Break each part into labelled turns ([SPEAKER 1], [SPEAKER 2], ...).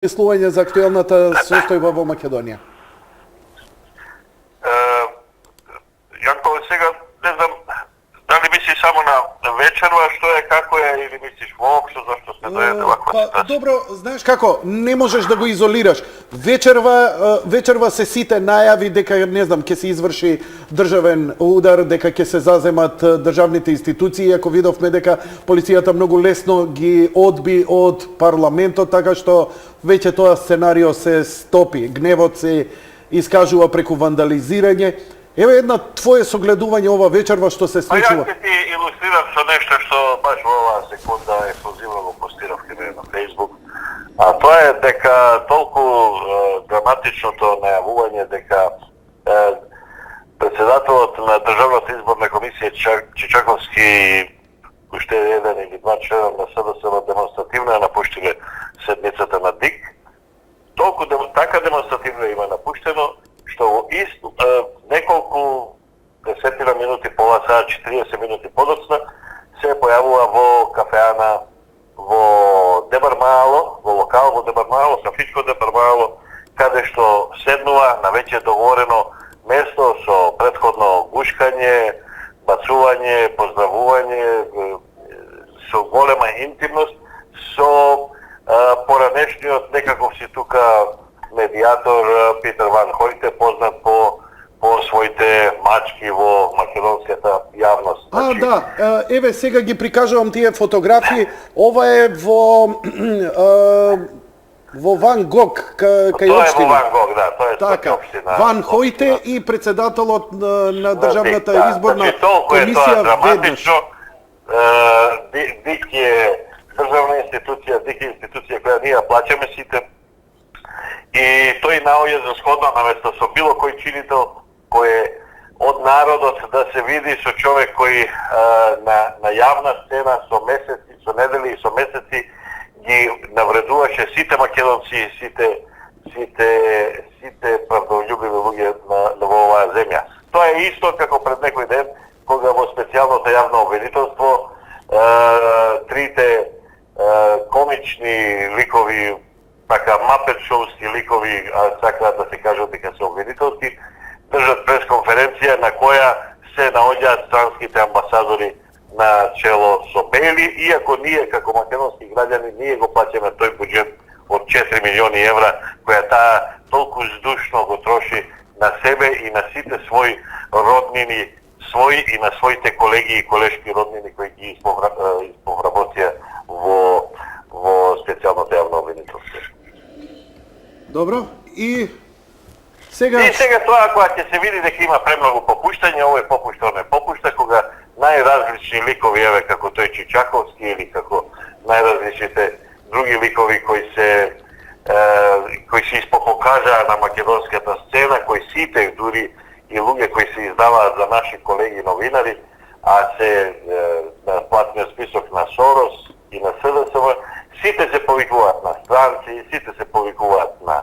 [SPEAKER 1] Мислување за актуелната состојба во Македонија.
[SPEAKER 2] Јанко, сега не знам дали мислиш само на вечерва, што е, како е, или мислиш воопшто зашто се дојде ваква ситуација?
[SPEAKER 1] Добро, знаеш како, не можеш да го изолираш. Вечерва се сите најави дека, не знам, ќе се изврши државен удар, дека ќе се заземат државните институции, ако видовме дека полицијата многу лесно ги одби од парламентот, така што веќе тоа сценарио се стопи. Гневот се искажува преку вандализирање. Еве една твое согледување ова вечерва што се случува.
[SPEAKER 2] Јас ќе ти илустрирам со нешто што баш во оваа секунда ексклузивно го постирав каде на Facebook. А тоа е дека толку драматичното најавување дека председателот на Државната изборна комисија Чичаковски, уште еден или два члена на СДСМ демонстративно ја напуштиле седницата на ДИК. Толку така демонстративно има напуштено, што во неколку десетина минути, пола саат, 40 минути подоцна, се појавува во кафеана во Дебармало, во локал во Дебармало, кафичко Дебармало, каде што седнува на веќе договорено место со претходно гушкање, бацување, поздравување, со голема интимност, со поранешниот некаков си тука медиатор Питер Ван Хојте, познат по своите мачки во македонската јавност.
[SPEAKER 1] Да, еве сега ги прикажувам тие фотографии. Ова е во Ван Гог кај општина.
[SPEAKER 2] Тоа е во Ван Гог, да, тоа е
[SPEAKER 1] така,
[SPEAKER 2] општина.
[SPEAKER 1] Ван Хојте и председателот на државната изборна
[SPEAKER 2] комисија
[SPEAKER 1] веднаш.
[SPEAKER 2] драматично. ДИК е државна институција, ДИК е институција која ние плаќаме сите. И тој наоѓа за сходно наместо со било кој чинител кој е од народот да се види со човек кој на јавна сцена со месеци, со недели и со месеци ги навредуваше сите македонци, сите правдолюбиви луѓе на во оваа земја. Тоа е исто како пред некој ден кога во специјалното јавно обвинителство трите комични ликови, така мапет шоуски ликови, сакаат да се кажат дека се обвинителски, држат пресконференција на која се наоѓаат странските амбасадори на чело со Бели, иако ние како македонски граѓани ние го плаќаме тој буџет од 4 милиони евра, која таа толку здушно го троши на себе и на сите своји роднини, и на своите колеги и колешки роднини кои ги исповработија во специјалното јавно обвинителство.
[SPEAKER 1] Добро, и сега
[SPEAKER 2] тоа кога ќе се види дека има премногу попуштање, овој попушта, не попушта, кога најразлични ликови, еве како тој Чичаковски или како најразличните други ликови кои се испокажаа на македонската сцена, кои сите дури и луѓе кои се издаваат за наши колеги новинари, а се на платниот список на Сорос и на СДСМ, сите се повикуваат на странци, сите се повикуваат на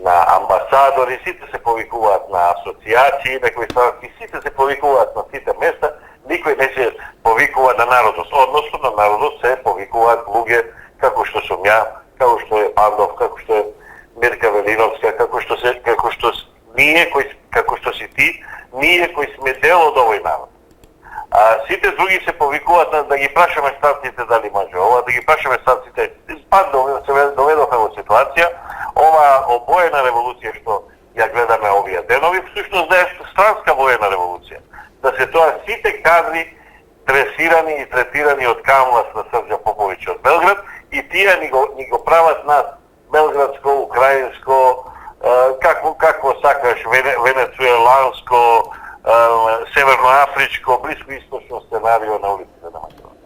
[SPEAKER 2] амбасадори, сите се повикуваат на асоциации, некои странски, сите се повикуваат на сите места, никој не се повикува на народот. Односно на народот се повикуваат луѓе како што сум ја, како што е Пандов, како што е Мирка Велиновска, како што си ти, ние кои сме дел од овој народ. А сите други се повикуваат да ги прашаме станците дали може ова, да ги прашаме станците. Пак се доведовме во ситуација, ова обоена револуција што ја гледаме овие денови, всушност да е странска воена револуција. Да се тоа сите кадри тресирани и третирани од камлас на Срđan Поповиќ од Белград и тие ни го прават нас белградско, украинско, какво сакаш, венецуеланско, северноафричко, блискоисточно сценарио на улиците на Македонија.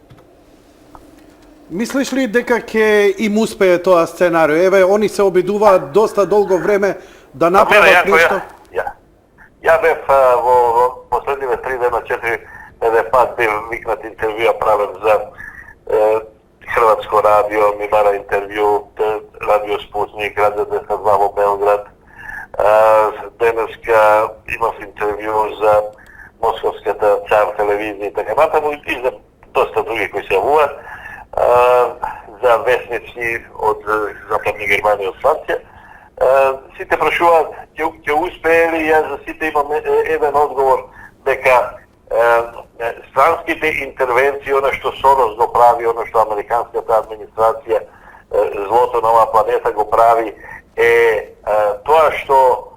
[SPEAKER 1] Мислиш ли дека ќе им успее тоа сценарио? Еве, они се обидуваат доста долго време да направат нешто.
[SPEAKER 2] Ја бев во последниве 3 дена, 4 пат бев викнат интервјуа правен за Хрватско радио, ми бара интервју, Радио Спутник, Радио 202 во Белград. Денеска имав интервју за Московската Цар телевизија и така натаму и за доста други кои се јавуваат. за вестници од Западна Германија, од Франција. Сите прашуваат, ќе успее ли? Јас за сите имам еден одговор, дека странските интервенции, оно што Сорос го прави, оно што американската администрација, злото на оваа планета го прави, е тоа што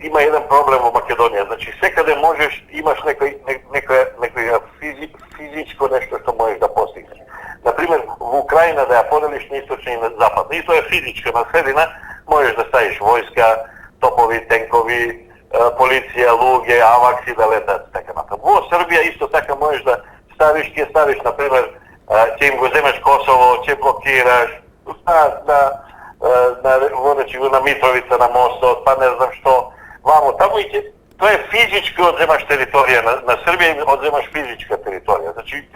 [SPEAKER 2] има еден проблем во Македонија. Значи, секаде можеш, имаш некој физичко нешто што можеш да постигнеш. Например, во Украина да ја поделиш на источна и на западна. И тоа е физичка населина, можеш да ставиш војска, топови, тенкови, полиција, луѓе, авакси да летат, така натаму. Во Србија исто така можеш да ставиш, ќе ставиш, например, ќе им го земеш Косово, ќе блокираш, на Митровица, на мостот, па не знам што, вамо, таму и ќе, тоа е физички одземаш територија, на Србија им одземаш физичка територија. Значи,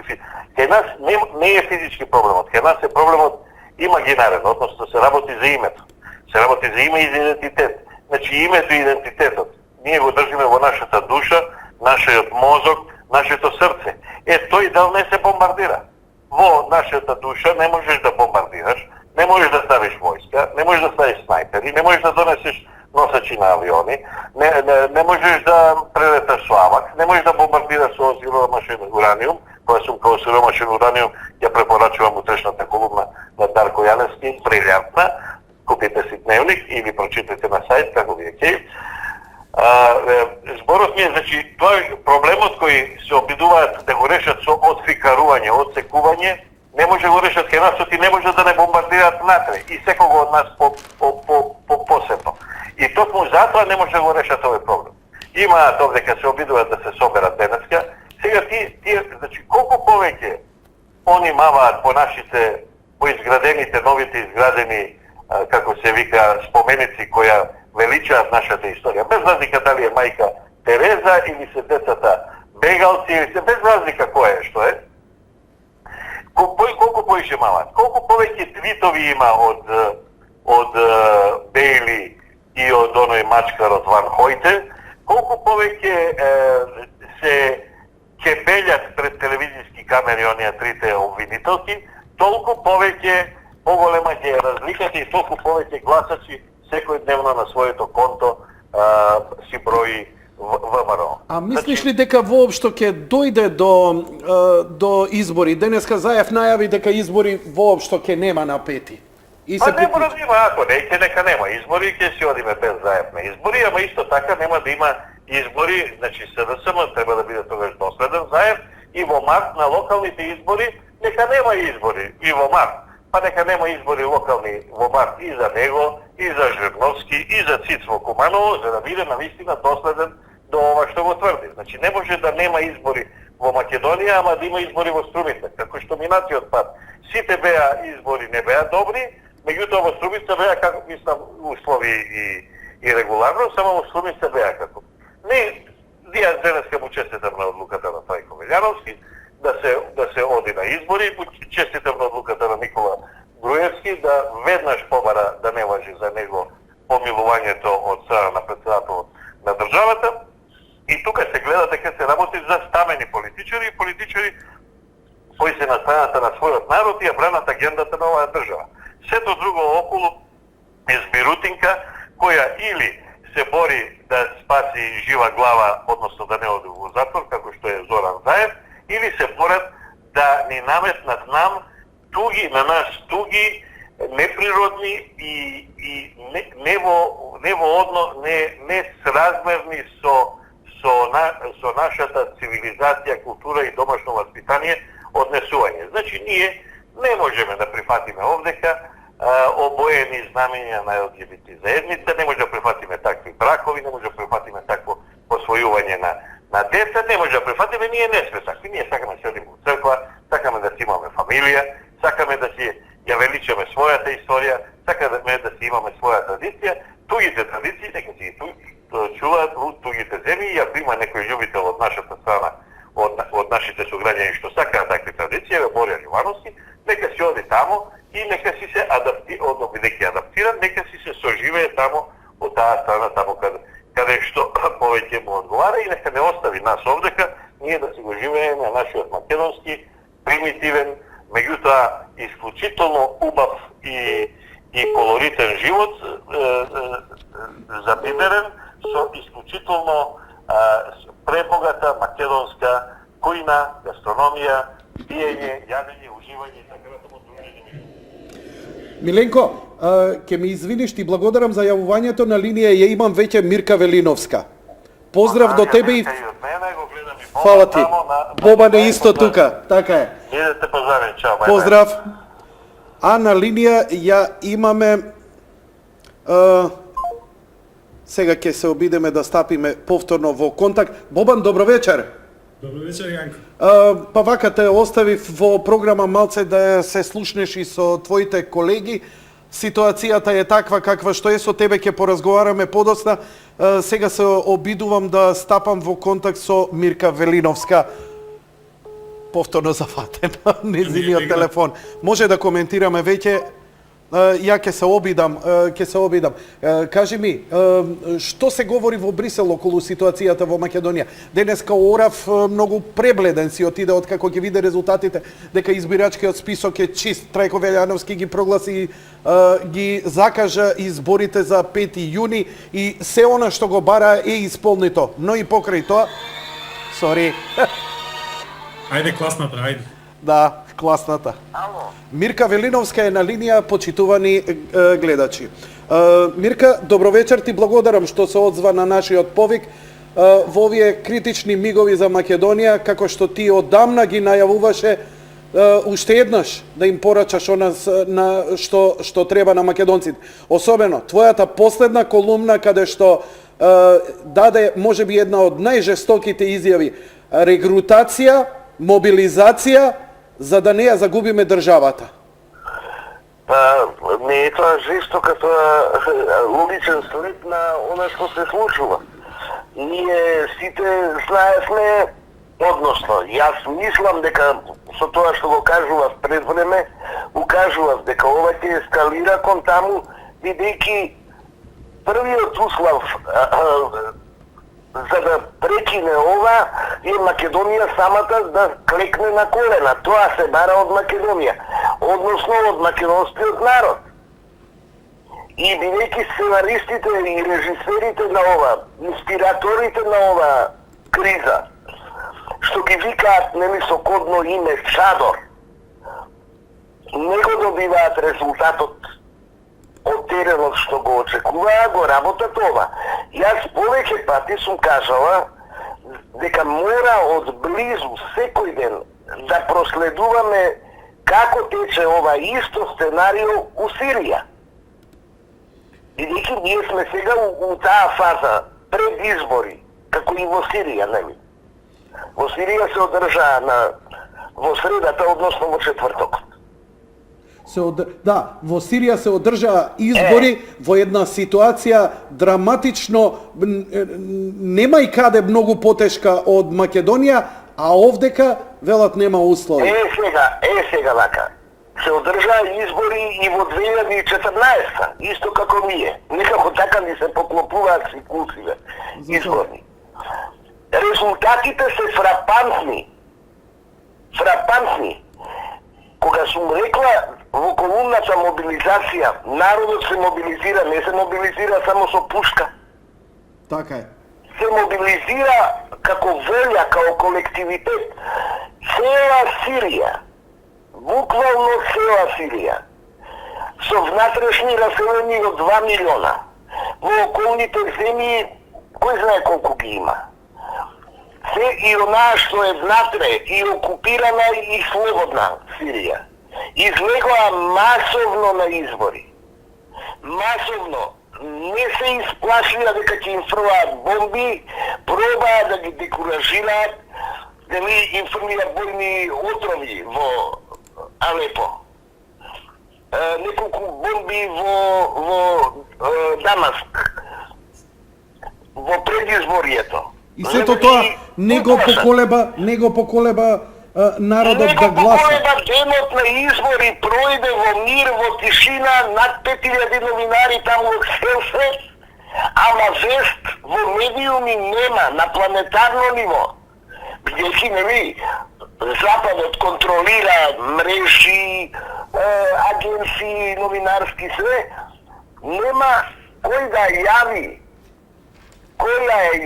[SPEAKER 2] кај нас не е физички проблемот, кај нас е проблемот имагинарен, односно се работи за името. Се работи за име и за идентитет. Значи, името и идентитетот, ние го држиме во нашата душа, нашиот мозок, нашето срце. Тој дел не се бомбардира. Во нашата душа не можеш да бомбардираш, не можеш да ставиш војска, не можеш да ставиш снайпери, не можеш да донесеш носачи на авиони, не можеш да прелеташ со авак, не можеш да бомбардираш со сиромашен ураниум, која сум као сиромашен ураниум, ја препорачувам утрешната колумна на Дарко Јаневски, брилјантна, купите си дневник или прочитате на сајт, како ви е кеј. Зборот ми е, значи, тоа е проблемот кој се обидуваат да го решат со отфикарување, отсекување, не може го решат кај нас, ти не може да не бомбардираат натре и секого од нас посебно. И токму затоа не може да го решат овој проблем. Имаат овде кога се обидуваат да се соберат денеска, сега тие, значи, колку повеќе они маваат по нашите, по изградените, новите изградени, како се вика, споменици која величаат нашата историја. Без разлика дали е мајка Тереза или се децата бегалци, или се без разлика која е, што е. Колку поише маваат? Колку повеќе твитови има од Бейли и од оној мачкарот Ван Хојте, колку повеќе се кебелјат пред телевизиски камери оние трите обвинителки, толку повеќе поголема ќе е разликата и толку повеќе гласачи секој дневно на своето конто си брои ВМРО.
[SPEAKER 1] А мислиш ли дека воопшто ќе дојде до избори? Денеска Заев најави дека избори воопшто ќе нема на 5.
[SPEAKER 2] Па не мора да има, ако не, нека нема избори, ќе си одиме без Заев на избори, ама исто така нема да има избори, значи СДСМ треба да биде тогаш доследен Заев и во март на локалните избори, нека нема избори и во март. Па нека нема избори локални во март и за него, и за Жирновски, и за Цицво Куманово, за да биде навистина доследен до ова што го тврди. Значи не може да нема избори во Македонија, ама да има избори во Струмица, како што минатиот пат. Сите беа избори не беа добри, меѓутоа во Струмица беа како мислам услови и регуларно, само во Струмица беа како. Не, јас денеска му честитам на одлуката на Трајко Велјановски да се оди на избори, честитам на одлуката на Никола Груевски да веднаш побара да не важи за него помилувањето од страна на претседателот на државата. И тука се гледа дека се работи за стамени политичари и политичари кои се на страната на својот народ и ја бранат агендата на оваа држава. Сето друго околу е збирутинка која или се бори да спаси жива глава, односно да не оди во затвор, како што е Зоран Заев, или се борат да ни наметнат на нас туги, неприродни и несразмерни со нашата цивилизација, култура и домашно воспитание однесување. Значи, ние не можеме да прифатиме овдека обоени знамења на ЛГБТ заедница, не може да прифатиме такви бракови, не може да прифатиме такво посвојување на деца, не може да прифатиме, ние не сме такви. Ние сакаме да седиме во црква, сакаме да си имаме фамилија, сакаме да си ја величаме својата историја, сакаме да си имаме своја традиција, тугите традиции нека си чуваат во тугите земји, и ако има некој љубител од нашата страна, од нашите сограѓани што сакаат такви традиции, Боријан Јовановски, нека си оди тамо и нека си се бидејќи адаптиран, нека си се соживее тамо од таа страна, тамо каде што повеќе му одговара и нека не остави нас овдека, ние да си го живееме нашиот македонски, примитивен, меѓутоа исклучително и колоритен живот забидерен со исклучително пребогата македонска кујна, гастрономија, пиење, јадење, уживање и така натаму дружење.
[SPEAKER 1] Миленко, ќе ми извиниш, ти благодарам за јавувањето на линија, ја имам веќе Мирка Велиновска. Поздрав до тебе и...
[SPEAKER 2] Од мене го гледам и
[SPEAKER 1] Фала ти. Бобан е исто тука, така е.
[SPEAKER 2] Идете поздравен, чао.
[SPEAKER 1] Поздрав. А на линија ја имаме... Сега ќе се обидеме да стапиме повторно во контакт. Бобан, добро вечер.
[SPEAKER 3] Добро вечер, Јанко.
[SPEAKER 1] Па вака те оставив во програма малце да се слушнеш и со твоите колеги. Ситуацијата е таква каква што е, со тебе ќе поразговараме подоцна. Сега се обидувам да стапам во контакт со Мирка Велиновска. Повторно зафатен незиниот телефон. Може да коментираме веќе. Ја ќе се обидам. Кажи ми, што се говори во Брисел околу ситуацијата во Македонија? Денеска Орав многу пребледен си отиде откако ќе види резултатите дека избирачкиот список е чист. Трајко Велјановски ги прогласи, ги закажа изборите за 5 јуни и се она што го бара е исполнито. Но и покрај тоа, сори.
[SPEAKER 3] Ајде класната, ајде.
[SPEAKER 1] Да, класната.
[SPEAKER 2] Ало.
[SPEAKER 1] Мирка Велиновска е на линија, почитувани гледачи. Мирка, добро вечер, ти благодарам што се одзва на нашиот повик во овие критични мигови за Македонија, како што ти одамна ги најавуваше уште еднаш да им порачаш она што треба на македонците. Особено твојата последна колумна каде што даде можеби една од најжестоките изјави: регрутација, мобилизација, за да не ја загубиме државата.
[SPEAKER 2] Па, не е тоа жестока, тоа логичен след на она што се случува. Ние сите знаевме, односно, јас мислам дека со тоа што го кажував пред време, укажував дека ова ќе ескалира кон таму, бидејќи првиот услов за да прекине ова е Македонија самата да клекне на колена. Тоа се бара од Македонија, односно од македонскиот народ. И бидејќи сценаристите и режисерите на ова, инспираторите на ова криза, што ги викаат нели со кодно име Чадор, не го добиваат резултатот од теренот што го очекуваа, го работат ова. Јас повеќе пати сум кажала дека мора од близу секој ден да проследуваме како тече ова исто сценарио у Сирија. Бидејќи ние сме сега у таа фаза пред избори, како и во Сирија, нели? Во Сирија се одржаа во средата, односно во четвртокот.
[SPEAKER 1] Да, во Сирија се одржаа избори во една ситуација драматично, нема и каде многу потешка од Македонија, а овдека велат нема услови.
[SPEAKER 2] Сега вака. Се одржаа избори и во 2014, исто како ние. Некако така ни се поклопуваат циклусиве изборни. Резултатите се фрапантни. Кога сум рекла во колумната мобилизација, народот се мобилизира, не се мобилизира само со пушка.
[SPEAKER 1] Така е.
[SPEAKER 2] Се мобилизира како волја, како колективитет. Цела Сирија, буквално цела Сирија, со внатрешни раселени од 2 милиона. Во околните земји, кој знае колку ги има. Се и онаа што е внатре, и окупирана и слободна Сирија, излегоа масовно на избори. Масовно. Не се исплашија дека ќе им фрлаат бомби, пробаа да ги декуражираат, да ми им фрлија бојни отрови во Алепо. Неколку бомби во Дамаск, во предизборието.
[SPEAKER 1] И сето тоа не го поколеба народот да гласа. Не го поколеба
[SPEAKER 2] денот на избори, пројде во мир, во тишина, над 5000 новинари таму од цел свет, ама вест во медиуми нема, на планетарно ниво. Бидејќи, нели, Западот контролира мрежи,
[SPEAKER 4] агенции, новинарски све, нема кој да јави која е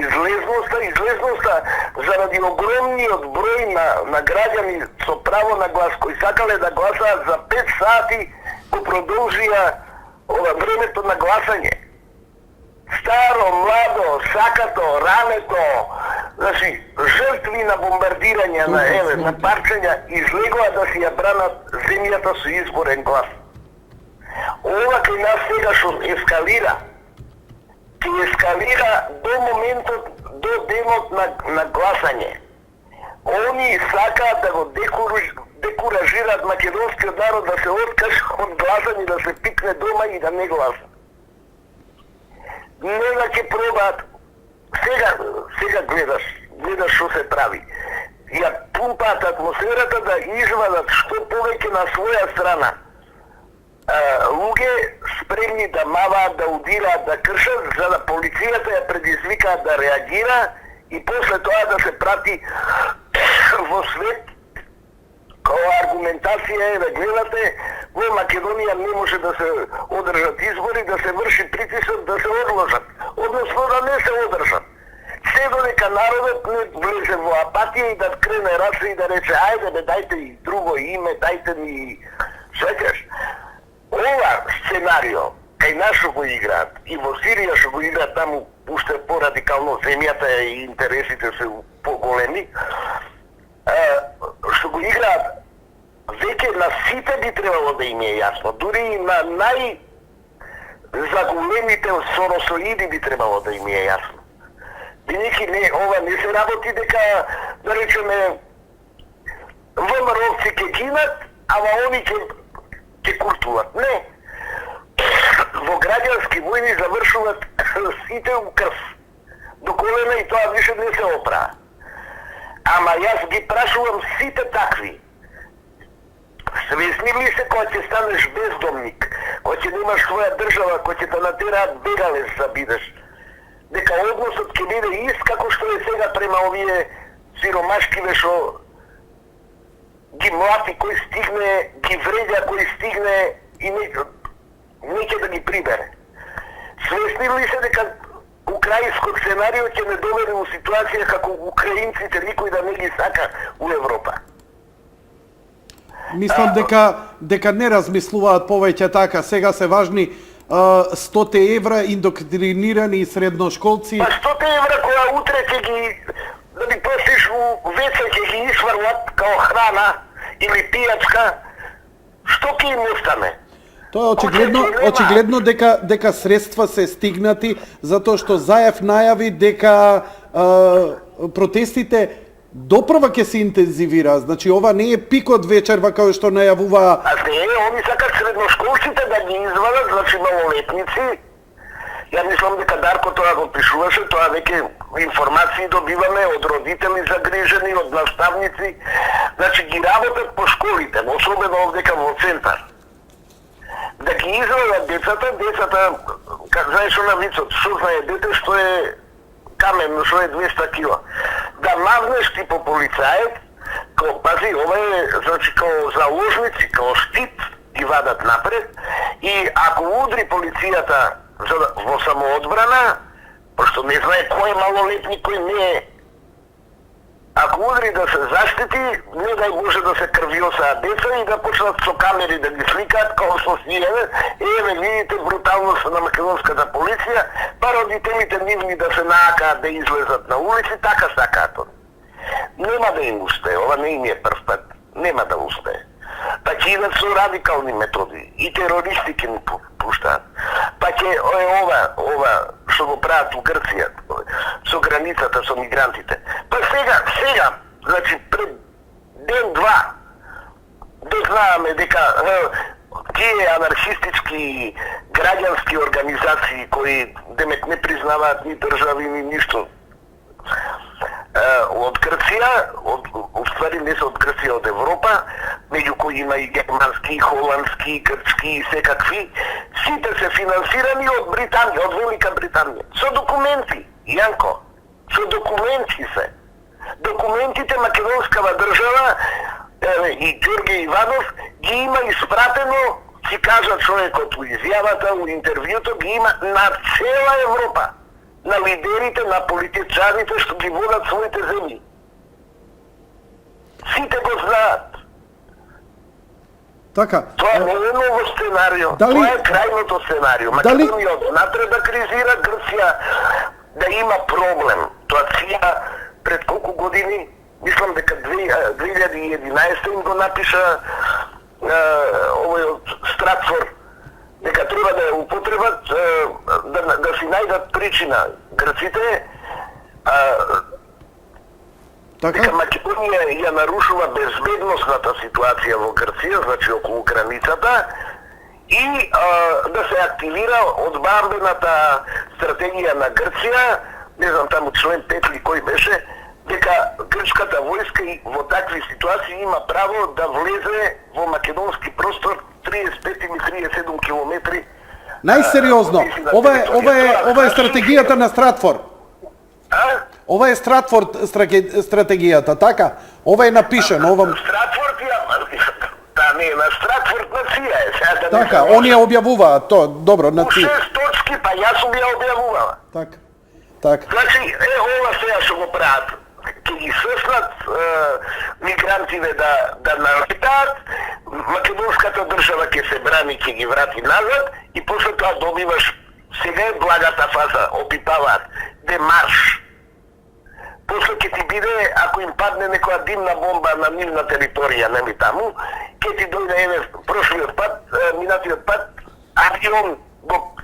[SPEAKER 4] излезноста заради огромниот број на граѓани со право на глас кои сакале да гласаат за 5 сати, го продолжија времето на гласање. Старо, младо, сакато, рането, значи, жртви на бомбардирање, на парчења, излегоа да си ја бранат земјата со изборен глас. Ова кај нас сега што ескалира, ќе ескалира до моментот, до денот на гласање. Они сакаат да го декуражираат македонскиот народ да се откаже од гласање, да се пикне дома и да не гласа. Не да ќе пробаат. Сега гледаш што се прави. Ја пумпаат атмосферата да извадат што повеќе на своја страна. Луѓе спремни да маваат, да удираат, да кршат, за да полицијата ја предизвикаат да реагира и после тоа да се прати во свет. Као аргументација е да гледате, во Македонија не може да се одржат избори, да се врши притисок да се одложат, односно да не се одржат. Се додека народот не влезе во апатија и да крене раце и да рече ајде бе, дајте и друго име, дајте ми сеќаш. Ова сценарио кај нас што го играат и во Сирија што го играат таму уште по-радикално, земјата и интересите се поголеми, што го играат веќе на сите би требало да им е јасно, дури и на најзаголемите соросоиди би требало да им е јасно. Бидејќи ова не се работи дека, да речеме, ВМРО-вци ќе гинат, ама они ќе куртуват. Не. Во граѓански војни завршуваат сите у крв. До колена и тоа више не се опра. Ама јас ги прашувам сите такви. Свесни ли се кога ќе станеш бездомник, кога ќе немаш своја држава, кога ќе те натераат бегалец да бидеш, дека односот ќе биде ист како што е сега према овие сиромашкиве што ги млати кој стигне, ги вреѓа кој стигне и неќе да ги прибере. Свесни ли се дека украинското сценарио ќе не доведе у ситуација како украинците никој да не ги сака у Европа?
[SPEAKER 1] Мислам дека не размислуваат повеќе така. Сега се важни 100 евра индоктринирани средношколци.
[SPEAKER 4] Па 100 евра која утре ќе ги, да би простиш у веце ќе ги исврлат као храна или пијачка, што ќе им остане?
[SPEAKER 1] Тоа е очигледно дека средства се стигнати, затоа што Заев најави дека протестите допрва ќе се интензивира. Значи ова не е пикот вечерва како што најавува.
[SPEAKER 4] А не, они сакат средношколците да ги извадат, значи малолетници. Ја мислам дека Дарко тоа го пишуваше, тоа веќе информации добиваме од родители загрижени, од наставници. Значи ги работат по школите, особено овдека во центар. Да ги извадат децата, как знаеш она вицот, што знае дете што е каменно, што е 200 кила. Да мавнеш ти по полицајот, пази, ова е, значи, као заложници, као штит, ги вадат напред, и ако удри полицијата во самоодбрана, пошто не знае кој е малолетник, кој не е, ако удри да се заштити, не дај Боже да се крвиосаат деца и да почнат со камери да ги сликаат, као со снијеве, видите бруталност на македонската полиција, па родителите нивни да се наакаат да излезат на улици, така сакаат. Нема да им успее, ова не им е прв пат, нема да успее. Па ќе идат со радикални методи и терористи ќе ни пуштаат. Па ќе ова што го прават у Грција со границата со мигрантите. Па сега, значи пред ден-два дознаваме дека тие анархистички граѓански организации кои демек не признаваат ни држави ни ништо од Грција, уствари не се од Грција, од Европа, меѓу кои има и германски, холандски, грчки и секакви, сите се финансирани од Британија, од Велика Британија. Со документи, Јанко, со документи се. Документите македонскава држава и Ѓорѓе Иванов ги има испратено, си кажа човекот у изјавата, у интервјуто, ги има на цела Европа, на лидерите, на политичарите што ги водат своите земји. Сите го знаат.
[SPEAKER 1] Така.
[SPEAKER 4] Тоа не е ново сценарио,
[SPEAKER 1] Дали-
[SPEAKER 4] тоа е крајното сценарио.
[SPEAKER 1] Дали-
[SPEAKER 4] Македонија однатре да кризира, Грција да има проблем. Тоа сега пред колку години, мислам дека 2011 им го напиша овој од Стратфор, дека треба да ја употребат, да си најдат причина. Грците, дека
[SPEAKER 1] Така?
[SPEAKER 4] Македонија ја нарушува безбедносната ситуација во Грција, значи околу границата, и да се активира одбамбената стратегија на Грција, не знам таму член 5 или кој беше, дека грчката војска и во такви ситуации има право да влезе во македонски простор 35 или 37 километри.
[SPEAKER 1] Најсериозно, ова е стратегијата на Стратфорд. Ова е Стратфорд стратегијата, така? Ова е напишено, ова...
[SPEAKER 4] Стратфорд не, на Стратфорд на ЦИА е. Сега да не
[SPEAKER 1] Така,
[SPEAKER 4] се
[SPEAKER 1] оние објавуваат то, добро, на
[SPEAKER 4] у
[SPEAKER 1] ти.
[SPEAKER 4] 6 точки, па јас сум ја објавувала.
[SPEAKER 1] Така. Така.
[SPEAKER 4] Значи, ова сега што го прават, ќе ги свеснат мигрантиве да налетаат, македонската држава ќе се брани, ќе ги врати назад и после тоа добиваш, сега е благата фаза, опипаваат, демарш. После ќе ти биде, ако им падне некоја димна бомба на нивна територија, нели таму, ќе ти дојде еве прошлиот пат, минатиот пат, авион го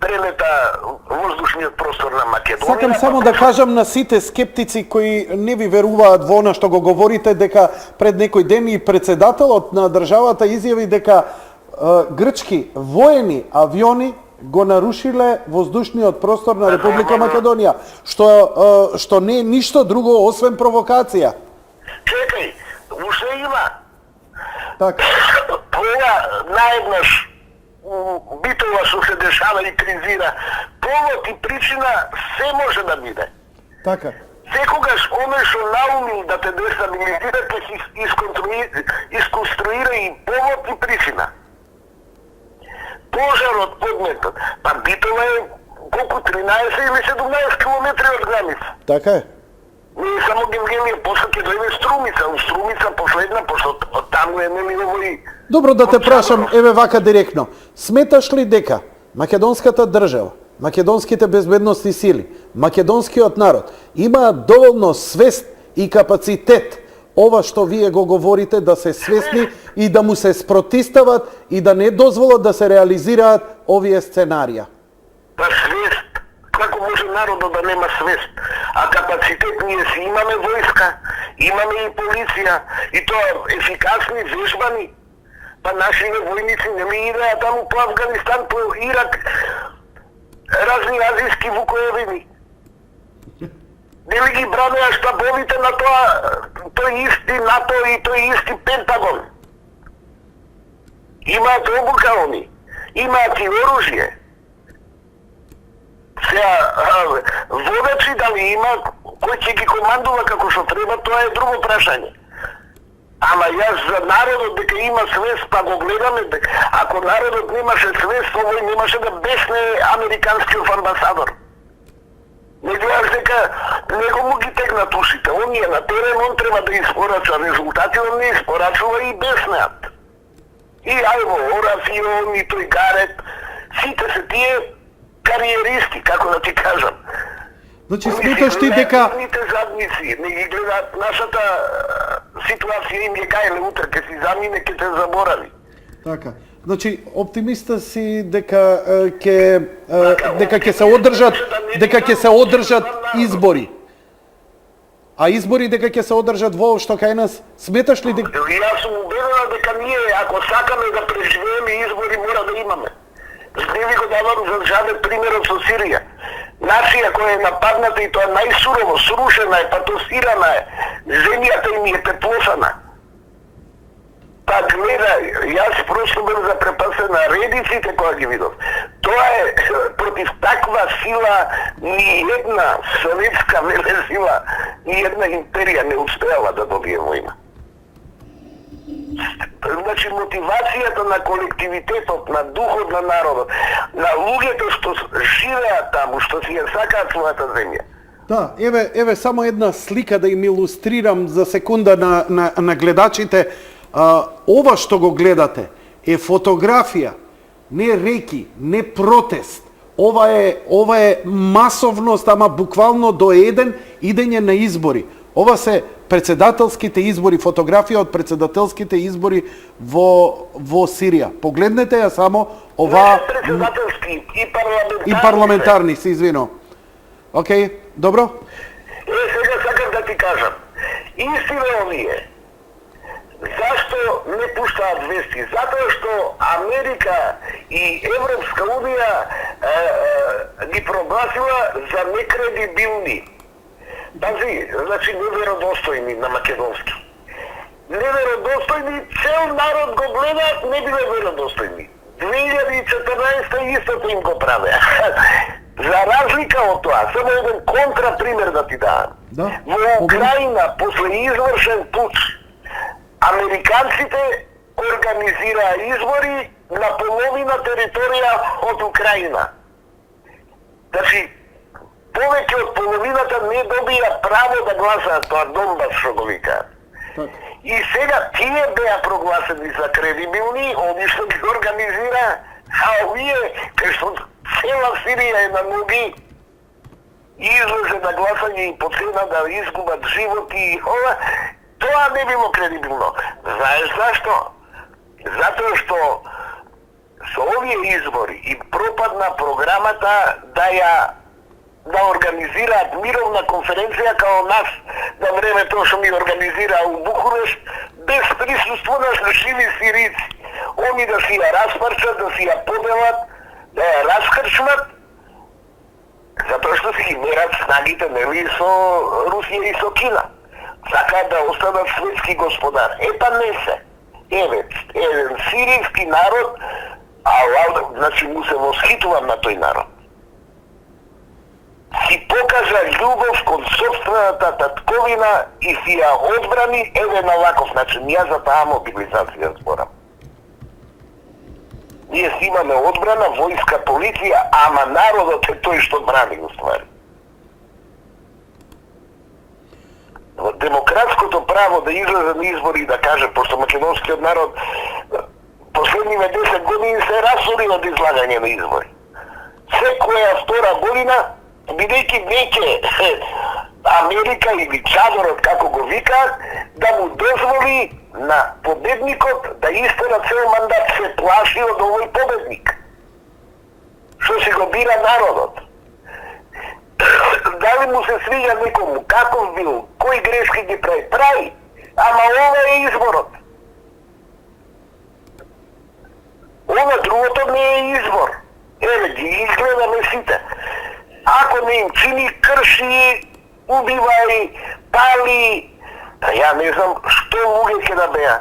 [SPEAKER 4] прелета воздушниот простор на Македонија.
[SPEAKER 1] Сакам само да кажам на сите скептици кои не ви веруваат во она што го говорите, дека пред некој ден и председателот на државата изјави дека грчки воени авиони го нарушиле воздушниот простор на Република Македонија, што не е ништо друго освен провокација.
[SPEAKER 4] Чекај, уште има.
[SPEAKER 1] Така.
[SPEAKER 4] Ова наеднаш битова што се дешава и кризира, повод и причина се може да биде.
[SPEAKER 1] Така.
[SPEAKER 4] Секогаш оној што наумил да те дестабилизира, ќе си исконструира и повод и причина. Пожарот подметот, па битова е колку 13 или 17 километри од граница.
[SPEAKER 1] Така е.
[SPEAKER 4] Не е само Гевгенија, после ќе дојде Струмица, у Струмица последна, пошто таму е нели овој...
[SPEAKER 1] Добро да те прашам, еве вака директно. Сметаш ли дека македонската држава, македонските безбедностни сили, македонскиот народ имаат доволно свест и капацитет ова што вие го говорите, да се свесни и да му се спротистават и да не дозволат да се реализираат овие сценарија?
[SPEAKER 4] Па свест. Како може народот да нема свест? А капацитет ние си имаме војска, имаме и полиција, и тоа ефикасни, вежбани. Па нашите војници не ли идеа таму по Афганистан, по Ирак, разни азијски вукоевини. Дели ги бранеа штабовите на тој исти НАТО и тој исти Пентагон. Имаат обука они, имаат и оружје. Сега, водачи дали има, кој ќе ги командува како што треба, тоа е друго прашање. Ама јас за народот дека има свест, па го гледаме, ако народот немаше свест, овој немаше да бесне американскиот амбасадор. Не гледаш дека него му ги тегнат ушите, оние на терен, он треба да испорача резултати, он не испорачува и беснеат. И ајво, Орафион и тој Гарет, сите се тие кариеристи, како да ти кажам.
[SPEAKER 1] Значи сметаш ти дека
[SPEAKER 4] Ните задници, не ги гледаат нашата ситуација, им ги гајле утре, ке си замине, ке те заборави.
[SPEAKER 1] така. Значи оптимиста си дека ќе се одржат избори. А избори дека ќе се одржат воопшто кај нас, сметаш ли дека
[SPEAKER 4] Јас сум убедена дека ние, ако сакаме да преживееме избори, мора да имаме. Не ви го давам за жаден примерот со Сирија. Нација која е нападната и тоа најсурово, срушена е, патосирана е, земјата им е пеплосана. Па гледај, јас просто бев запрепасен на редиците која ги видов. Тоа е против таква сила ни една советска велесила, ни една империја не успеала да добие војна. значи мотивацијата на колективитетот, на духот на народот, на луѓето што живеат таму, што си ја сакаат својата земја.
[SPEAKER 1] Да, еве само една слика да им илустрирам за секунда на гледачите. Ова што го гледате е фотографија, не реки, не протест. Ова е масовност, ама буквално до еден идење на избори. Ова се председателските избори, фотографија од председателските избори во Сирија. Погледнете ја само ова.
[SPEAKER 4] Не председателски и
[SPEAKER 1] парламентарни, се извино. Океј, добро?
[SPEAKER 4] Сега сакам да ти кажам. Истина овие. Зашто не пуштаат вести? Затоа што Америка и Европска унија ги прогласила за некредибилни. Пази, значи неверодостојни на македонски. Неверодостојни, цел народ го гледа, не биле веродостојни. 2014 истото им го правеа. За разлика од тоа, само еден контрапример да ти дадам.
[SPEAKER 1] Да.
[SPEAKER 4] Во Украина, после извршен пуч, американците организираа избори на половина територија од Украина. Значи, повеќе од половината не добија право да гласаат, тоа Донбас што го викаат. И сега тие беа прогласени за кредибилни, овие што ги организира, а овие, кај што цела Сирија е на ноги, излезе на гласање и по цена да изгубат животи и ова, тоа не било кредибилно. Знаеш зашто? Затоа што со овие избори и пропадна програмата да организираат мировна конференција као нас на време тоа што ми организираа у Букурешт, без присуство на живи сирици. Они да си ја распарчат, да си ја поделат, да ја раскрчмат, затоа што си ги мерат снагите, нели, со Русија и со Кина. Сакаат да останат светски господар. Епа не се. Еве, еден сирийски народ, значи му се восхитувам на тој народ. Си покажа љубов кон собствената татковина и си ја одбрани, еве на ваков начин. Ја за таа мобилизација зборам. Ние си имаме одбрана, војска, полиција, ама народот е тој што брани, уствари. Демократското право да излезе на избори и да каже, пошто македонскиот народ последниве 10 години се расори од излагање на избори. Секоја втора година, бидејќи веќе Америка или чадорот, како го викаат, да му дозволи на победникот да истера цел мандат, се плаши од овој победник. Што си го бира народот. Дали му се свиѓа некому, каков бил, кои грешки ги прави, ама ова е изборот. Ова другото не е избор. Еве ги изгледаме сите. Ако не им чини, крши, убивај, пали, ја не знам што луѓе ќе да беа.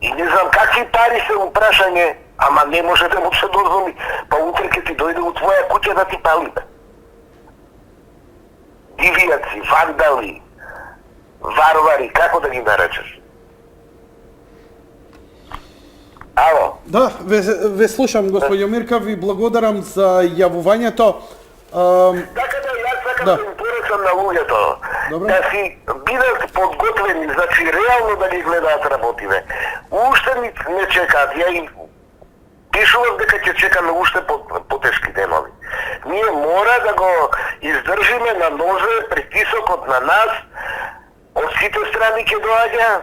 [SPEAKER 4] И не знам какви пари се упрашање, ама не може да му се дозволи, па утре ќе ти дојде у твоја куќа да ти пали. Дивијаци, вандали, варвари, како да ги наречеш? Ало?
[SPEAKER 1] Да, ве слушам, господјо Мирка, ви благодарам за јавувањето.
[SPEAKER 4] Така да, јас сакам да им порекам на луѓето, да си бидат подготвени, значи реално да ги гледаат работиве. Уште не чекаат, ја им пишувам дека ќе чекаме уште потешки денови. Ние мора да го издржиме на нозе притисокот на нас, од сите страни ќе доаѓа.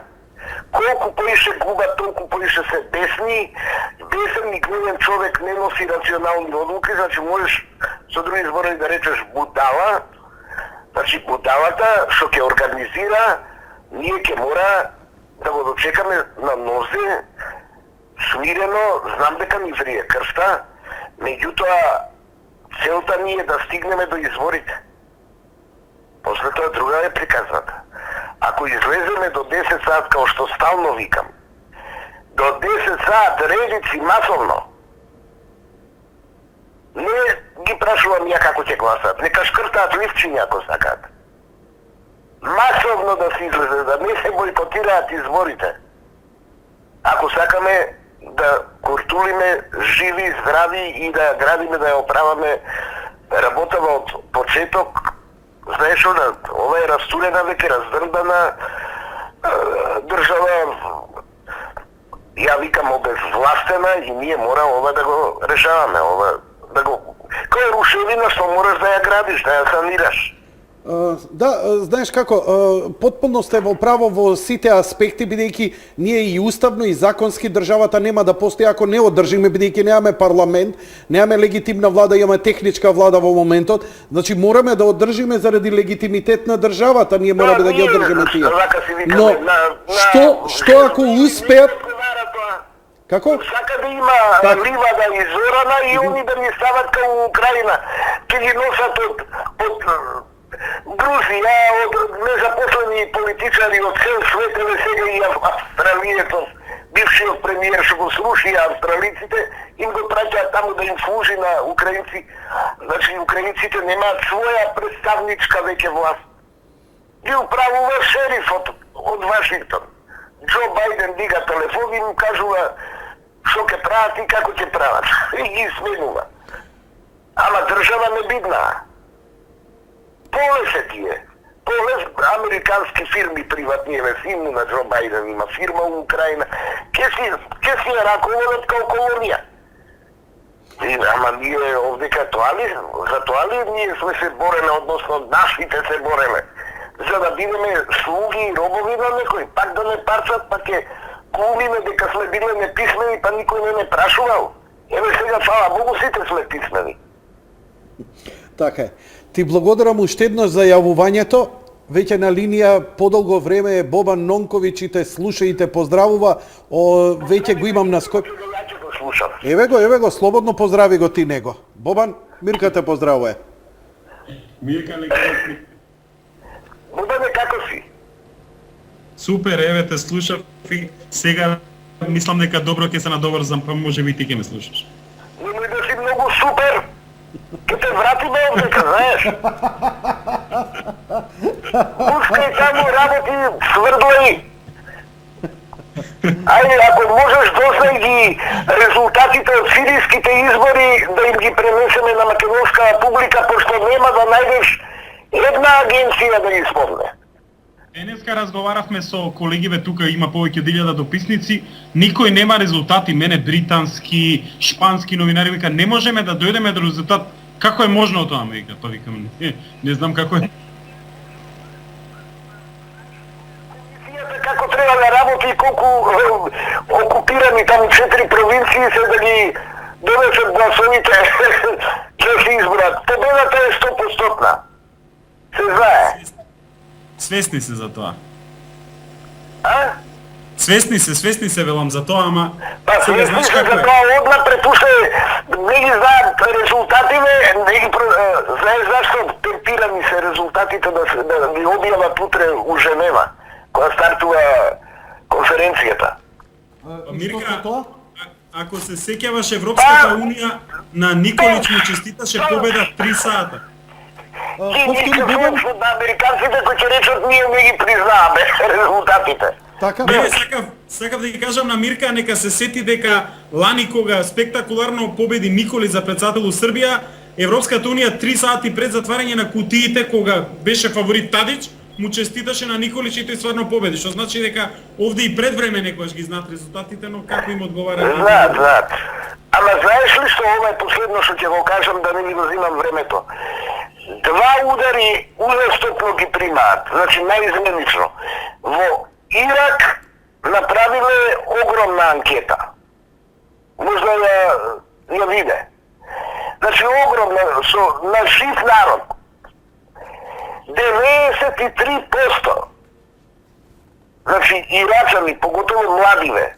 [SPEAKER 4] Колку поише губат, толку поише се бесни. Бесен и гневен човек не носи рационални одлуки, значи можеш со други зборови да речеш будала. Значи будалата што ќе организира, ние ќе мора да го дочекаме на нозе, смирено, знам дека ни врие крста, меѓутоа целта ни е да стигнеме до изборите. После тоа друга е приказната. Ако излеземе до 10 саат, као што стално викам, до 10 саат редици масовно, не ги прашувам ја како ќе гласат, нека шкртаат ливчиња ако сакаат. Масовно да се излезе, да не се бойкотираат изборите. ако сакаме да куртулиме живи, здрави и да градиме, да ја оправаме работава од почеток, знаеш што, ова е растурена, веќе раздрбана држава, ја викам обезвластена и ние мора ова да го решаваме, ова да го кој рушевина што мораш да ја градиш, да ја санираш.
[SPEAKER 1] Да, знаеш како, потполно сте во право во сите аспекти, бидејќи ние и уставно и законски државата нема да постои ако не одржиме, бидејќи немаме парламент, немаме легитимна влада, имаме техничка влада во моментот, значи мораме да одржиме заради легитимитет на државата, ние мораме да ги одржиме тие. Но што ако успеат? Како?
[SPEAKER 4] Сака да има ливада и зорана и они да ни стават као Украина. Ќе ги носат од Грузија, од незапослени политичари од цел свет, еве сега и австралиецот, бившиот премиер што го срушија австралиците, им го праќаат таму да им служи на украинци. Значи украинците немаат своја представничка веќе власт. Ги управува шерифот од Вашингтон. Џо Бајден дига телефон и му кажува што ќе прават и како ќе прават. И ги сменува. Ама држава не бидна. Полесе тие. Полес американски фирми приватни, еве син на Џо Бајден има фирма у Украина. Ке си ја раководат као колонија. Ама ние овдека за тоа ли ние сме се бореле, односно нашите се бореле, за да бидеме слуги и робови на некој, пак да не парцат, пак ќе кулиме дека сме биле неписмени, па никој не прашувал. Еве сега, фала Богу, сите сме писмени.
[SPEAKER 1] Така е. Ти благодарам уште еднаш за јавувањето. Веќе на линија подолго време е Бобан Нонковиќ и те слуша и те поздравува. Веќе го имам на скоп. Еве го, слободно поздрави го ти него. Бобан, Мирка те поздравува.
[SPEAKER 3] Мирка, не кажи.
[SPEAKER 4] Бобане, како си?
[SPEAKER 3] Супер, еве те слушав и сега мислам дека добро ќе се надоврзам, па може би ти ќе ме слушаш.
[SPEAKER 4] Немој да си многу супер. Ке те вратиме овдека, знаеш. Пускај само работи, сврдлај. Ајде, ако можеш, дознај ги резултатите од сириските избори, да им ги пренесеме на македонска публика, пошто нема да најдеш една агенција да ги спомне.
[SPEAKER 3] Денеска разговаравме со колегиве, тука има повеќе од 1000 дописници, никој нема резултати, мене британски, шпански новинари вика не можеме да дојдеме до резултат. Како е можно тоа, ме вика, па викам, не знам како е.
[SPEAKER 4] Комисијата како треба да работи и колку окупирани таму 4 провинции се да ги донесат гласовите ќе се изборат. Победата е 100%. Се знае.
[SPEAKER 3] Свесни се за тоа.
[SPEAKER 4] А?
[SPEAKER 3] Свесни се велам за тоа, ама
[SPEAKER 4] Па
[SPEAKER 3] сега
[SPEAKER 4] свесни
[SPEAKER 3] знаеш
[SPEAKER 4] се
[SPEAKER 3] како
[SPEAKER 4] за
[SPEAKER 3] е.
[SPEAKER 4] тоа однапред, после не ги знаат резултативе, не ги знаеш зашто темпирани се резултатите да ги објават утре у Женева, кога стартува конференцијата.
[SPEAKER 3] Мирка, ако се сеќаваш Европската унија на Николич му честиташе победа 3 сата.
[SPEAKER 4] Ти ништо фонско на американците кои ќе речат ние не ги признаваме резултатите.
[SPEAKER 1] Така
[SPEAKER 3] Не, сакав да ги кажам на Мирка, нека се сети дека лани кога спектакуларно победи Николи за председател у Србија, Европската унија 3 сати пред затварање на кутиите, кога беше фаворит Тадич, му честиташе на Николич и тој стварно победи, што значи дека овде и пред време некогаш ги знаат резултатите, но како им одговара?
[SPEAKER 4] Знаат. Ама знаеш ли што ова е последно што ќе го кажам, да не ви го зимам времето? 2 удари узастопно ги примаат, значи наизменично. Во Ирак направиле огромна анкета. Можда ја виде. Значи огромна, на жив народ. 93%. Значи ирачани, поготово младиве,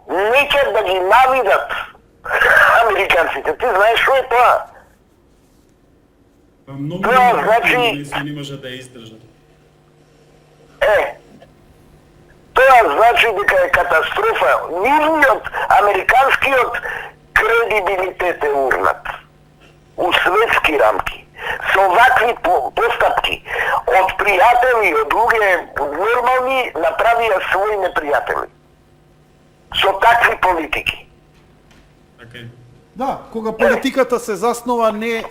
[SPEAKER 4] неќе да ги навидат американците. Ти знаеш што е тоа?
[SPEAKER 3] Многу
[SPEAKER 4] Тоа значи
[SPEAKER 3] не може да ја издржат.
[SPEAKER 4] Тоа значи дека е катастрофа. Нивниот, американскиот кредибилитет е урнат. У светски рамки. Со вакви постапки од пријатели, од луѓе нормални, направија своји непријатели. со такви политики.
[SPEAKER 3] Така е.
[SPEAKER 1] Да, кога политиката се заснова не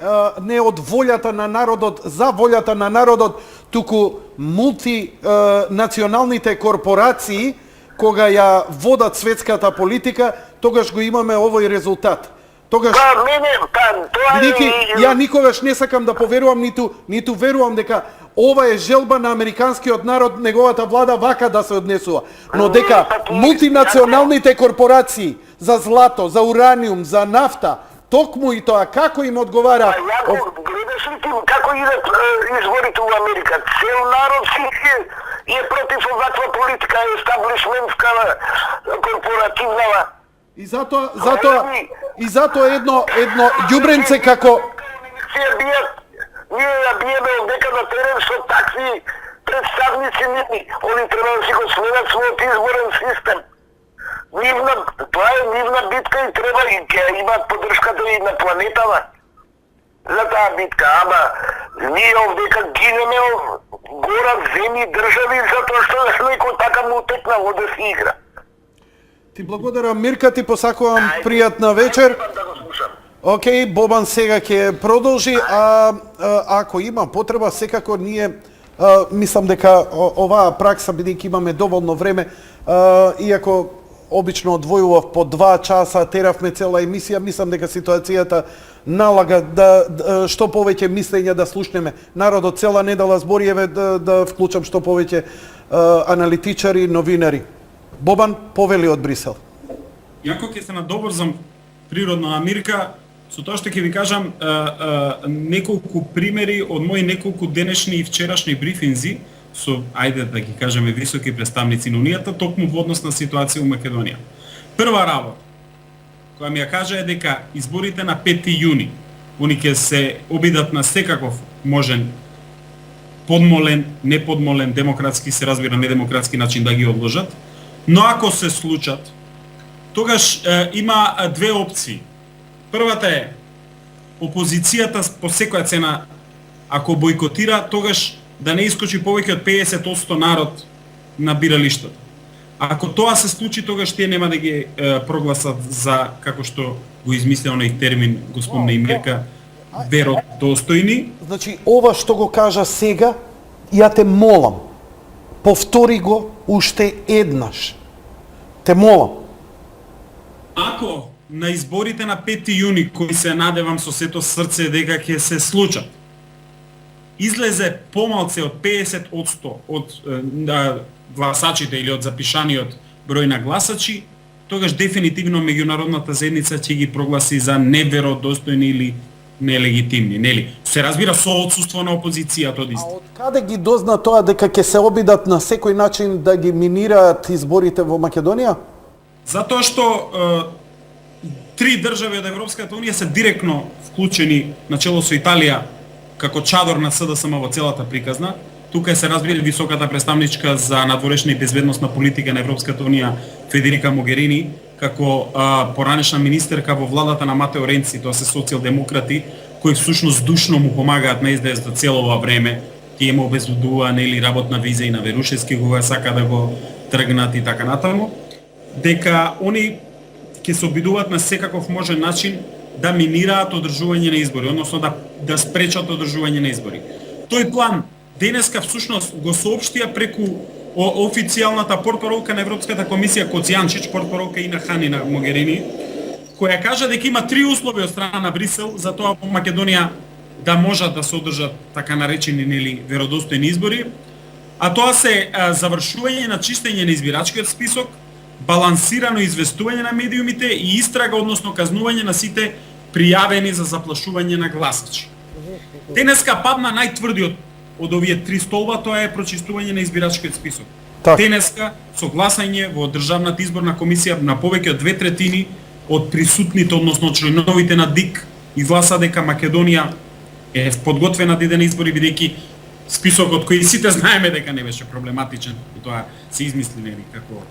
[SPEAKER 1] од волјата на народот, за волјата на народот, туку мултинационалните корпорации, кога ја водат светската политика, тогаш го имаме овој резултат. Тогаш
[SPEAKER 4] Тоа тоа
[SPEAKER 1] бидејќи ја никогаш не сакам да поверувам, ниту верувам дека ова е желба на американскиот народ, неговата влада вака да се однесува. Но дека мултинационалните корпорации за злато, за ураниум, за нафта, токму и тоа како им одговара.
[SPEAKER 4] Ја го гледаш ли ти како идат изборите у Америка? Цел народ си е против оваква политика, естаблишментска, корпоративна.
[SPEAKER 1] И затоа едно ѓубренце како
[SPEAKER 4] Ние ја биеме овдека на терен со такви представници нивни. Они треба да си го сменат својот изборен систем. Тоа е нивна битка и треба и ќе имаат поддршката и на планетава за таа битка. Ама ние овдека гинеме гора земји држави затоа што некој така му текнал да се игра.
[SPEAKER 1] Ти благодарам, Мирка, ти посакувам пријатна вечер.
[SPEAKER 4] Да го слушам.
[SPEAKER 1] Океј, Бобан сега ќе продолжи, ако има потреба, секако ние мислам дека оваа пракса, бидејќи имаме доволно време, иако обично одвојував по 2 часа, теравме цела емисија, мислам дека ситуацијата налага да што повеќе мислење да слушнеме. Народот цела недела збори, еве да вклучам што повеќе аналитичари, новинари. Бобан, повели од Брисел.
[SPEAKER 3] Јако ќе се надобрзам природно на Мирка, со тоа што ќе ви кажам неколку примери од мои неколку денешни и вчерашни брифинзи со, ајде да ги кажеме, високи представници на Унијата, токму во однос на ситуација у Македонија. Прва работа, која ми ја кажа е дека изборите на 5 јуни, они ќе се обидат на секаков можен подмолен, неподмолен, демократски, се разбира недемократски начин да ги одложат, но ако се случат, тогаш има две опции. Првата е опозицијата по секоја цена, ако бойкотира, тогаш да не искочи повеќе од 50% народ на биралиштата. Ако тоа се случи, тогаш тие нема да ги прогласат за, како што го измисли оној термин, го спомна и Мирка, веродостојни.
[SPEAKER 1] Значи, ова што го кажа сега, ја те молам, повтори го уште еднаш. Те молам.
[SPEAKER 3] Ако на изборите на 5 јуни, кои се надевам со сето срце дека ќе се случат, излезе помалце од 50% од гласачите или од запишаниот број на гласачи, тогаш дефинитивно меѓународната заедница ќе ги прогласи за неверодостојни или нелегитимни, нели? Се разбира со отсуство на опозицијата од
[SPEAKER 1] А
[SPEAKER 3] исто.
[SPEAKER 1] од каде ги дозна тоа дека ќе се обидат на секој начин да ги минираат изборите во Македонија?
[SPEAKER 3] Затоа што три држави од Европската унија се директно вклучени начело со Италија како чадор на СДСМ во целата приказна. Тука се разбира високата представничка за надворешна и безбедносна политика на Европската унија Федерика Могерини, како поранешна министерка во владата на Матео Ренци, тоа се социјалдемократи, кои всушност душно му помагаат на СДС за цело ова време. Тие му обезбедува нели работна виза и на Верушевски кога сака да го тргнат и така натаму. Дека они ќе се обидуваат на секаков можен начин да минираат одржување на избори, односно да спречат одржување на избори. Тој план денеска всушност го соопштија преку официјалната портпаролка на Европската комисија Коцијанчич, портпаролка и на Хани на Могерини, која кажа дека има три услови од страна на Брисел за тоа во Македонија да можат да се одржат така наречени нели веродостојни избори, а тоа се завршување на чистење на избирачкиот список, балансирано известување на медиумите и истрага, односно казнување на сите пријавени за заплашување на гласачи. Денеска падна најтврдиот од овие три столба, тоа е прочистување на избирачкиот список.
[SPEAKER 1] Так.
[SPEAKER 3] Денеска со гласање во Државната изборна комисија на повеќе од 2/3 од присутните, односно членовите на ДИК, изгласа дека Македонија е подготвена да иде на избори, бидејќи списокот кој сите знаеме дека не беше проблематичен, и тоа се измисли нели како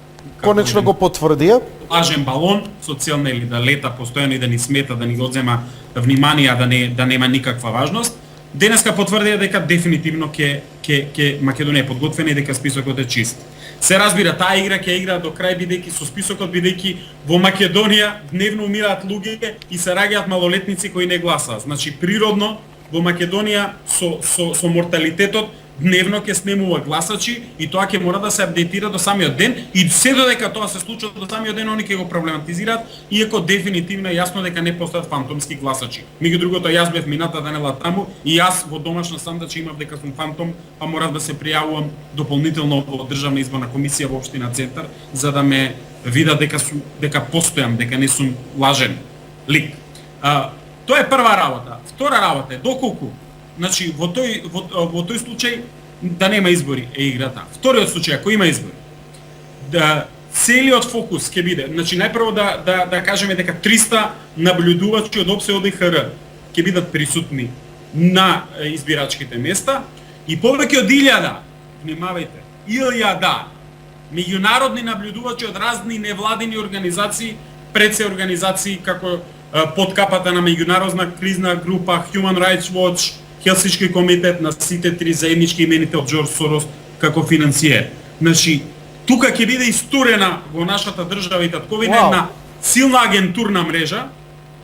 [SPEAKER 1] Конечно го потврдија.
[SPEAKER 3] лажен балон со цел нели да лета постојано и да ни смета, да ни го одзема внимание, да нема никаква важност. Денеска потврдија дека дефинитивно ќе Македонија е подготвена и дека списокот е чист. Се разбира, таа игра ќе игра до крај бидејќи со списокот, бидејќи во Македонија дневно умираат луѓе и се раѓаат малолетници кои не гласаат. Значи природно во Македонија со морталитетот дневно ќе снемува гласачи и тоа ќе мора да се апдейтира до самиот ден и се додека тоа се случува до самиот ден они ќе го проблематизираат, иако дефинитивно е јасно дека не постојат фантомски гласачи. Меѓу другото, јас бев минатата недела таму и јас во домашна сандача имав дека сум фантом, па морав да се пријавувам дополнително во Државна изборна комисија во општина Центар за да ме видат дека постојам, дека не сум лажен лик. Тоа е прва работа. Втора работа е доколку значи во тој случај да нема избори е играта. Вториот случај ако има избори, да целиот фокус ќе биде, значи најпрво да кажеме дека 300 наблюдувачи од ОДХР ќе бидат присутни на избирачките места и повеќе од 1000, внимавајте, 1000 меѓународни наблюдувачи од разни невладини организации, пред се организации како под капата на меѓународна кризна група Human Rights Watch, Хелсиншки комитет, на сите три заеднички имените од Џорџ Сорос како финансиер. Значи, тука ќе биде истурена во нашата држава и татковина една силна агентурна мрежа,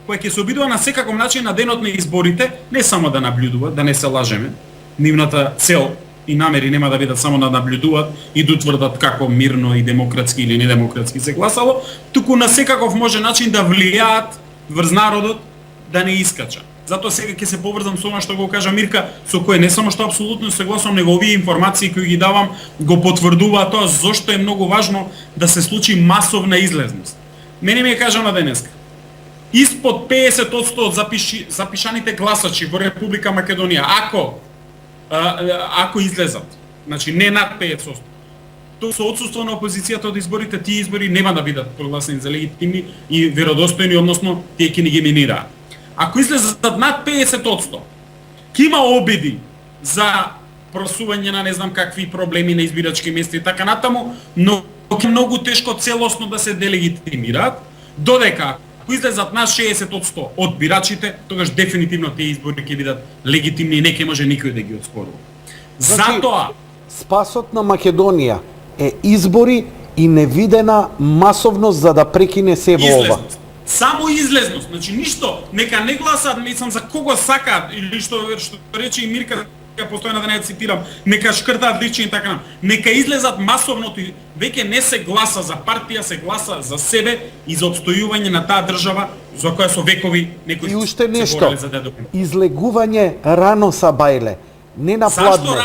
[SPEAKER 3] која ќе се обидува на секаков начин на денот на изборите, не само да наблюдува, да не се лажеме, нивната цел и намери нема да бидат само да наблюдуваат и да утврдат како мирно и демократски или недемократски се гласало, туку на секаков може начин да влијаат врз народот да не искача. Затоа сега ќе се поврзам со она што го кажа Мирка, со кое не само што апсолутно се согласувам, него овие информации кои ги давам го потврдуваат тоа зошто е многу важно да се случи масовна излезност. Мене ми е кажано денеска. Испод 50% од запишаните гласачи во Република Македонија, ако излезат, значи не над 50%, тоа со отсуство на опозицијата од изборите, тие избори нема да бидат прогласени за легитимни и веродостојни, односно тие ќе ни ги минираат. Ако излезат над 50%, ќе има обиди за просување на не знам какви проблеми на избирачки места и така натаму, но ќе многу тешко целосно да се делегитимираат, додека ако излезат над 60% од бирачите, тогаш дефинитивно тие избори ќе бидат легитимни и не ќе може никој да ги оспорува. Затоа
[SPEAKER 1] спасот на Македонија е избори и невидена масовност за да прекине се во ова.
[SPEAKER 3] Само излезност, значи ништо, нека не гласаат, мислам за кого сакаат или што рече и Мирка, постојано да не ја цитирам, нека шкртаат лични и така, нека излезат масовното, веќе не се гласа за партија, се гласа за себе и за обстојување на таа држава за која со векови некои
[SPEAKER 1] и уште
[SPEAKER 3] се
[SPEAKER 1] нешто,
[SPEAKER 3] бореле за дедовина.
[SPEAKER 1] излегување рано са бајле, не на пладне,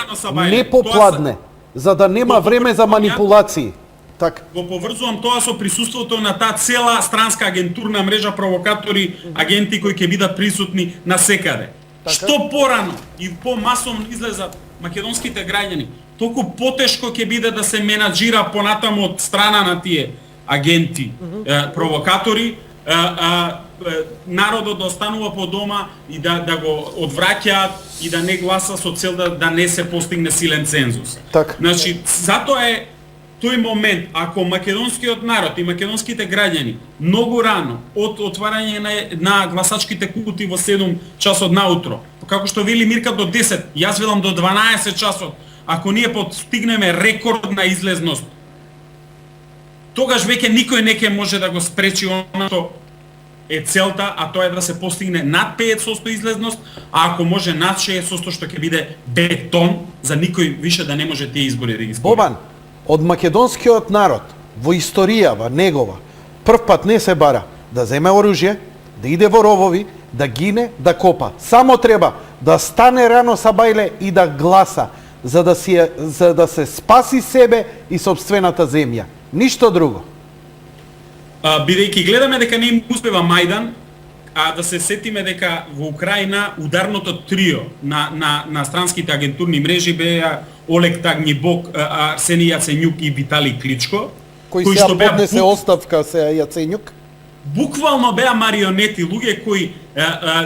[SPEAKER 1] не попладне, за да нема време за манипулации. Так.
[SPEAKER 3] Го поврзувам тоа со присуството на таа цела странска агентурна мрежа провокатори, агенти кои ќе бидат присутни на секаде. Така? Што порано и помасовно излезат македонските граѓани, толку потешко ќе биде да се менаџира понатаму од страна на тие агенти, провокатори, народот да останува по дома и да го одвраќаат и да не гласа со цел да не се постигне силен цензус.
[SPEAKER 1] Так.
[SPEAKER 3] Значи, затоа е тој момент, ако македонскиот народ и македонските граѓани многу рано од отварање на гласачките кутии во 7 часот наутро, како што вели Мирка до 10, јас велам до 12 часот, ако ние постигнеме рекордна излезност, тогаш веќе никој не ќе може да го спречи она што е целта, а тоа е да се постигне над 5% излезност, а ако може над 6% што ќе биде бетон за никој више да не може тие избори да ги спори.
[SPEAKER 1] Бобан, од македонскиот народ во историјава негова прв пат не се бара да земе оружје, да иде во ровови, да гине, да копа. Само треба да стане рано са бајле и да гласа за да се спаси себе и сопствената земја. Ништо друго.
[SPEAKER 3] Бидејќи гледаме дека не им успева Мајдан, а да се сетиме дека во Украина ударното трио на странските агентурни мрежи беа Олег Тагнибок, Арсени Јаценјук и Витали Кличко,
[SPEAKER 1] кои се поднесе оставка се Јаценјук.
[SPEAKER 3] Буквално беа марионети, луѓе кои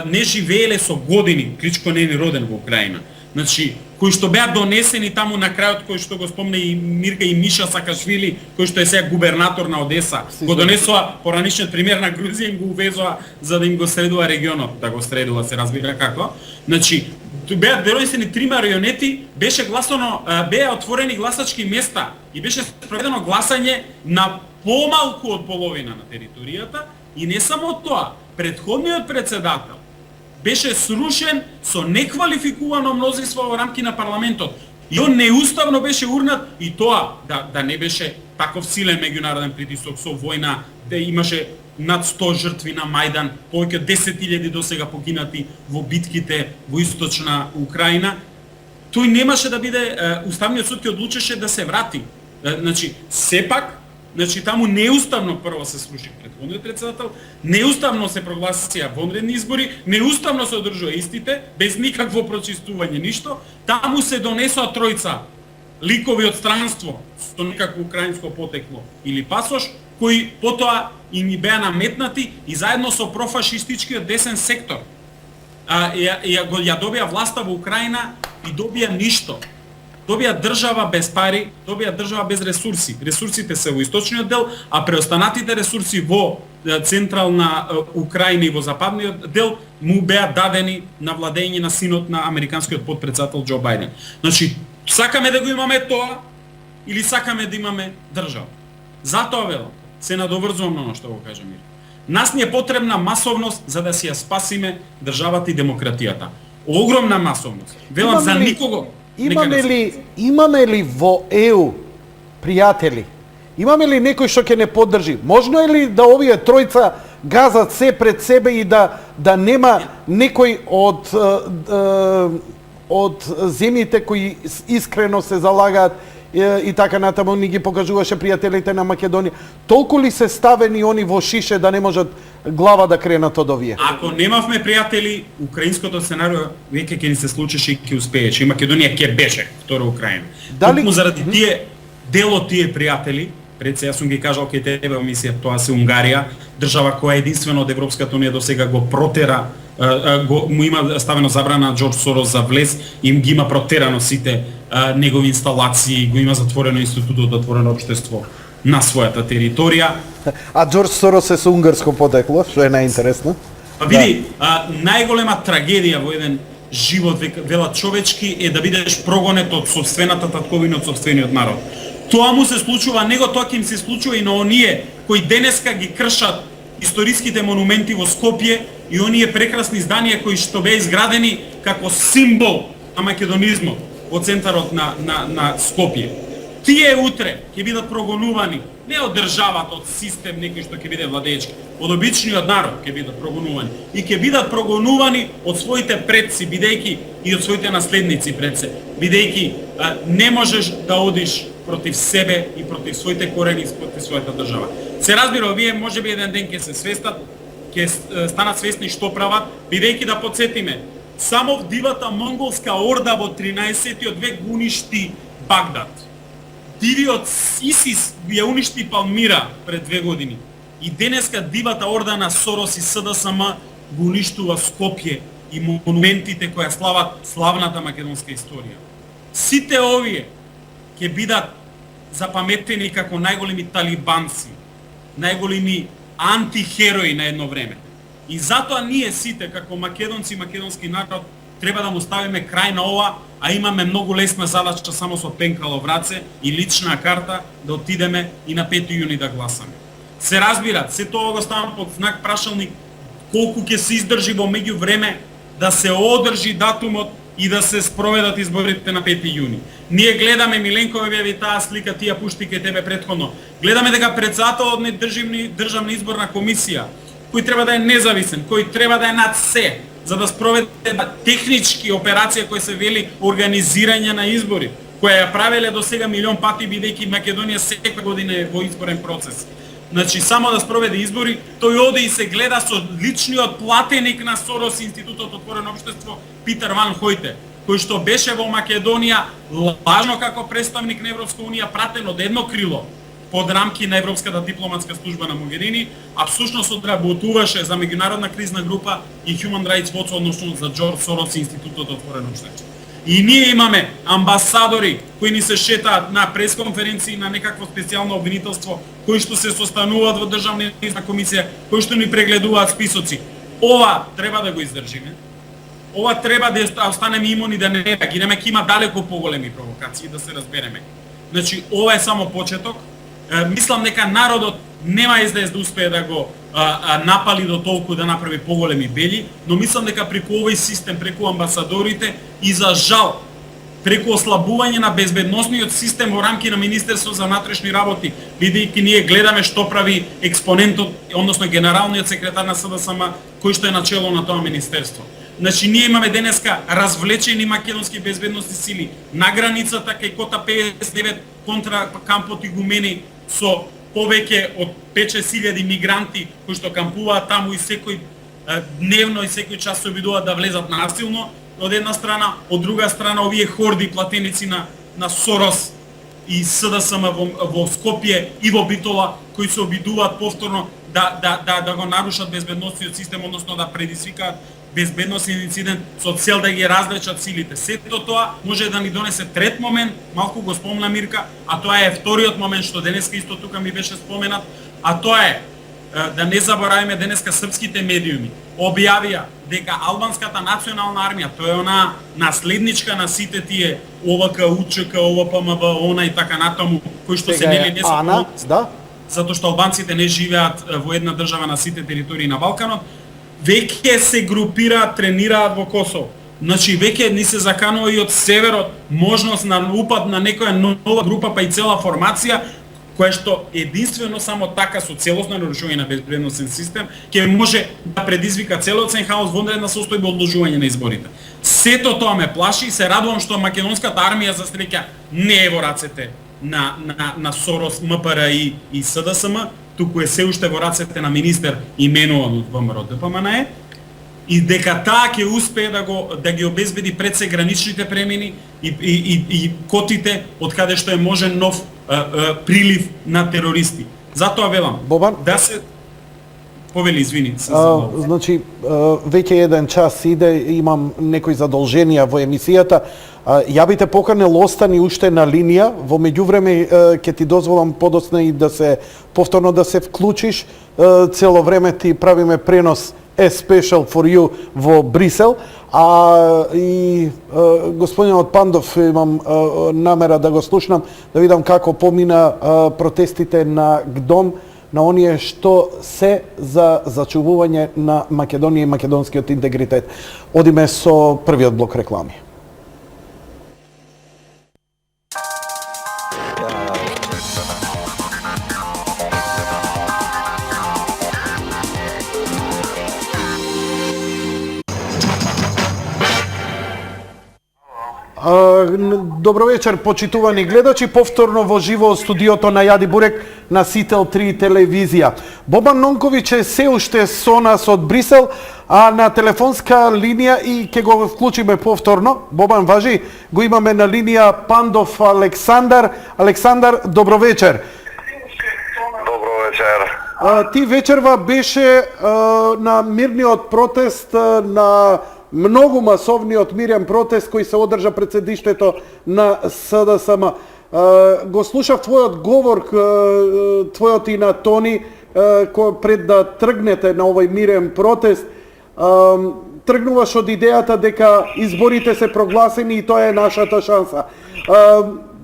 [SPEAKER 3] не живееле со години, Кличко не е роден во Украина. Значи, кои што беа донесени таму на крајот, кој што го спомна и Мирка и Миша Сакашвили, кој што е сега губернатор на Одеса, го донесоа поранишниот премиер на Грузија и го увезоа за да им го средува регионот, да го средува, се разбира како. Значи, беа донесени 3 марионети, беше гласано, беа отворени гласачки места и беше спроведено гласање на помалку од половина на територијата и не само тоа, претходниот председател беше срушен со неквалификувано мнозинство во рамки на парламентот. И он неуставно беше урнат и тоа да не беше таков силен меѓународен притисок со војна, да имаше над 100 жртви на Мајдан, повеќе од 10.000 досега погинати во битките во источна Украина. Тој немаше да биде, Уставниот суд ќе одлучеше да се врати. Значи, сепак, таму неуставно прво се сруши претходниот председател, неуставно се прогласија вонредни избори, неуставно се одржува истите, без никакво прочистување, ништо. Таму се донесоа тројца ликови од странство со некакво украинско потекло или пасош, кои потоа им ги беа наметнати и заедно со профашистичкиот десен сектор ја добија власта во Украина и добија ништо. Добија држава без пари, добија држава без ресурси. Ресурсите се во источниот дел, а преостанатите ресурси во централна Украина и во западниот дел му беа дадени на владење на синот на американскиот потпредседател Џо Бајден. Значи, сакаме да го имаме тоа или сакаме да имаме држава. Затоа велам, се надоврзувам на оно што го кажа Мир. Нас ни е потребна масовност за да си ја спасиме државата и демократијата. Огромна масовност. Велам за никого.
[SPEAKER 1] Имаме ли во ЕУ пријатели? Имаме ли некој што ќе не поддржи? Можно е ли да овие тројца газат се пред себе и да нема некој од земјите кои искрено се залагаат и така натаму ни ги покажуваше пријателите на Македонија? Толку ли се ставени они во шише да не можат глава да кренат од овие?
[SPEAKER 3] Ако немавме пријатели, украинското сценарио веќе ќе ни се случеше и ќе успееше. И Македонија ќе беше втора Украина. Токму заради тие дел од тие пријатели, пред се јас сум ги кажал кај тебе во мисија, тоа се Унгарија, држава која единствено од Европската унија досега го протера, му има ставено забрана на Џорџ Сорос за влез, им ги има протерано сите негови инсталации, го има затворено институтот Отворено општество на својата територија.
[SPEAKER 1] А Џорџ Сорос е со унгарско потекло, што е најинтересно.
[SPEAKER 3] Види, најголема трагедија во еден живот, велат човечки, е да бидеш прогонет од сопствената татковина, од сопствениот народ. Тоа му се случува, него тоа ќе им се случува и на оние кои денеска ги кршат историските монументи во Скопје и оние прекрасни зданија кои што беа изградени како символ на македонизмот во центарот на Скопје. Тие утре ќе бидат прогонувани не од државата, од систем некој што ќе биде владеечки, од обичниот народ ќе бидат прогонувани и ќе бидат прогонувани од своите предци, бидејќи и од своите наследници пред се, бидејќи не можеш да одиш против себе и против своите корени, против својата држава. Се разбира, овие можеби еден ден ќе се свестат, ќе станат свесни што прават, бидејќи да подсетиме, само дивата монголска орда во 13-тиот век го уништи Багдад. Дивиот ИСИС ја уништи Палмира пред 2 години. И денеска дивата орда на Сорос и СДСМ го уништува Скопје и монументите кои слават славната македонска историја. Сите овие ќе бидат запаметени како најголеми талибанци, најголеми антихерои на едно време. И затоа ние сите како македонци и македонски народ треба да му ставиме крај на ова, а имаме многу лесна задача само со пенкало в раце и лична карта да отидеме и на 5 јуни да гласаме. Се разбира, се тоа го ставам под знак прашалник колку ќе се издржи во меѓувреме да се одржи датумот и да се спроведат изборите на 5 јуни. Ние гледаме, Миленко објави таа слика, ти ја пушти кај тебе претходно. Гледаме дека председателот на државна изборна комисија, кој треба да е независен, кој треба да е над се, за да спроведе технички операција која се вели организирање на избори, која ја правеле до сега милион пати, бидејќи Македонија секоја година е во изборен процес. Значи, само да спроведе избори, тој оде и се гледа со личниот платеник на Сорос Институтот Отворено општество Питер Ван Хојте, кој што беше во Македонија лажно како представник на Европска унија, пратен од едно крило под рамки на Европската дипломатска служба на Могерини, а всушност одработуваше за меѓународна кризна група и Human Rights Watch, односно за Џорџ Сорос Институтот Отворено општество. И ние имаме амбасадори кои ни се шетаат на пресконференции, на некакво специјално обвинителство, кои што се состануваат во Државна комисија, кои што ни прегледуваат списоци. Ова треба да го издржиме. Ова треба да останеме имуни, да не реагираме, ќе има далеко поголеми провокации, да се разбереме. Значи, ова е само почеток. Мислам дека народот нема СДС да успее да го напали до толку да направи поголеми бели, но мислам дека преку овој систем, преку амбасадорите и за жал, преку ослабување на безбедносниот систем во рамки на Министерство за внатрешни работи, бидејќи ние гледаме што прави експонентот, односно генералниот секретар на СДСМ, кој што е начело на тоа министерство. Значи, ние имаме денеска развлечени македонски безбедносни сили на границата кај кота 59 контра кампот Игумени со повеќе од 5-6 мигранти кои што кампуваат таму и секој дневно и секој час се обидуваат да влезат насилно од една страна, од друга страна овие хорди платеници на Сорос и СДСМ во Скопје и во Битола кои се обидуваат повторно да го нарушат безбедносниот систем, односно да предизвикаат безбедносен инцидент со цел да ги развлечат силите. Сето тоа може да ни донесе трет момент, малку го спомна Мирка, а тоа е вториот момент што денеска исто тука ми беше споменат, а тоа е да не забораваме денеска српските медиуми објавија дека албанската национална армија, тоа е она наследничка на сите тие ОВК, УЧК, ОВПМБ, она и така натаму, кои што се нели не се затоа што албанците не живеат во една држава на сите територии на Балканот, веќе се групираат, тренираат во Косово. Значи, веќе ни се заканува и од северот можност на упад на некоја нова група, па и цела формација, која што единствено само така со целосно нарушување на безбедносен систем ќе може да предизвика целоцен хаос во одредна состојба одложување на изборите. Сето тоа ме плаши и се радувам што македонската армија за среќа не е во рацете на Сорос, МПРИ и СДСМ, туку е се уште во рацете на министер именуван од ВМРО ДПМНЕ и дека таа ќе успее да ги обезбеди пред се граничните премини и котите од каде што е можен нов прилив на терористи. Затоа велам,
[SPEAKER 1] Бобан?
[SPEAKER 3] да се повели, извини.
[SPEAKER 1] Значи, веќе еден час иде, имам некои задолженија во емисијата. Ја би те поканел, остани уште на линија, во меѓувреме ќе ти дозволам подоцна и да се повторно да се вклучиш. Цело време ти правиме пренос special for you во Брисел, а и господинот Пандов имам намера да го слушнам, да видам како помина протестите на ГДОМ, на оние што се за зачувување на Македонија и македонскиот интегритет. Одиме со првиот блок реклами. Добро вечер, почитувани гледачи, повторно во живо од студиото на Јади Бурек на Сител 3 телевизија. Бобан Нонковиќ е се уште со нас од Брисел, а на телефонска линија и ќе го вклучиме повторно. Бобан, важи, го имаме на линија Пандов Александар. Александар, добро вечер.
[SPEAKER 2] Добро вечер.
[SPEAKER 1] Ти вечерва беше на мирниот протест, на многу масовниот мирен протест кој се одржа пред седиштето на СДСМ. Го слушав твојот говор, твојот и на Тони, пред да тргнете на овој мирен протест. Тргнуваш од идејата дека изборите се прогласени и тоа е нашата шанса.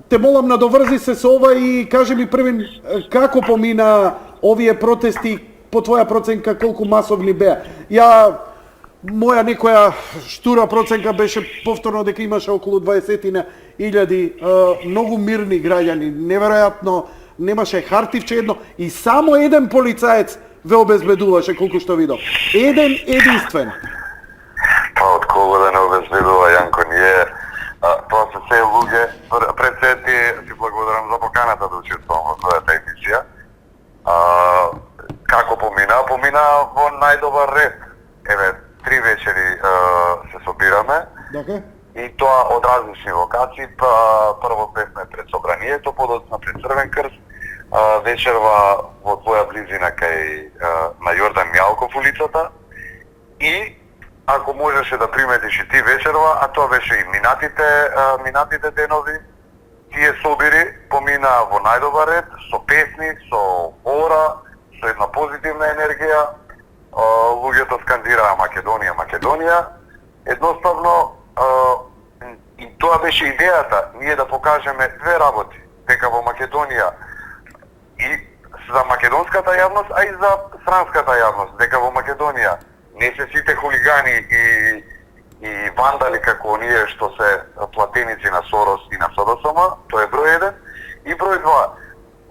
[SPEAKER 1] Те молам, надоврзи се со ова и кажи ми првин како помина овие протести, по твоја проценка колку масовни беа. Моја некоја штура проценка беше повторно дека имаше околу 20.000 многу мирни граѓани. Неверојатно, немаше хартивче едно и само еден полицаец ве обезбедуваше, колку што видов. Еден единствен.
[SPEAKER 2] Па од кого да не обезбедува, Јанко, ние тоа се се луѓе. Пред се ти благодарам за поканата да учествувам во твојата емисија. Како помина? Помина во најдобар ред. Еве, 3 вечери се собираме. И тоа од различни локации. Прво бевме пред собранието, подоцна пред Црвен крст, вечерва во твоја близина кај на Јордан Мјалков улицата и ако можеше да приметиш и ти вечерва, а тоа беше и минатите денови, тие собири поминаа во најдобар ред, со песни, со ора, со една позитивна енергија, луѓето скандираа Македонија, Македонија. Едноставно, и тоа беше идејата, ние да покажеме две работи, дека во Македонија и за македонската јавност, а и за странската јавност, дека во Македонија не се сите хулигани и вандали како оние што се платеници на Сорос и на СДСМ, тоа е број 1. И број 2,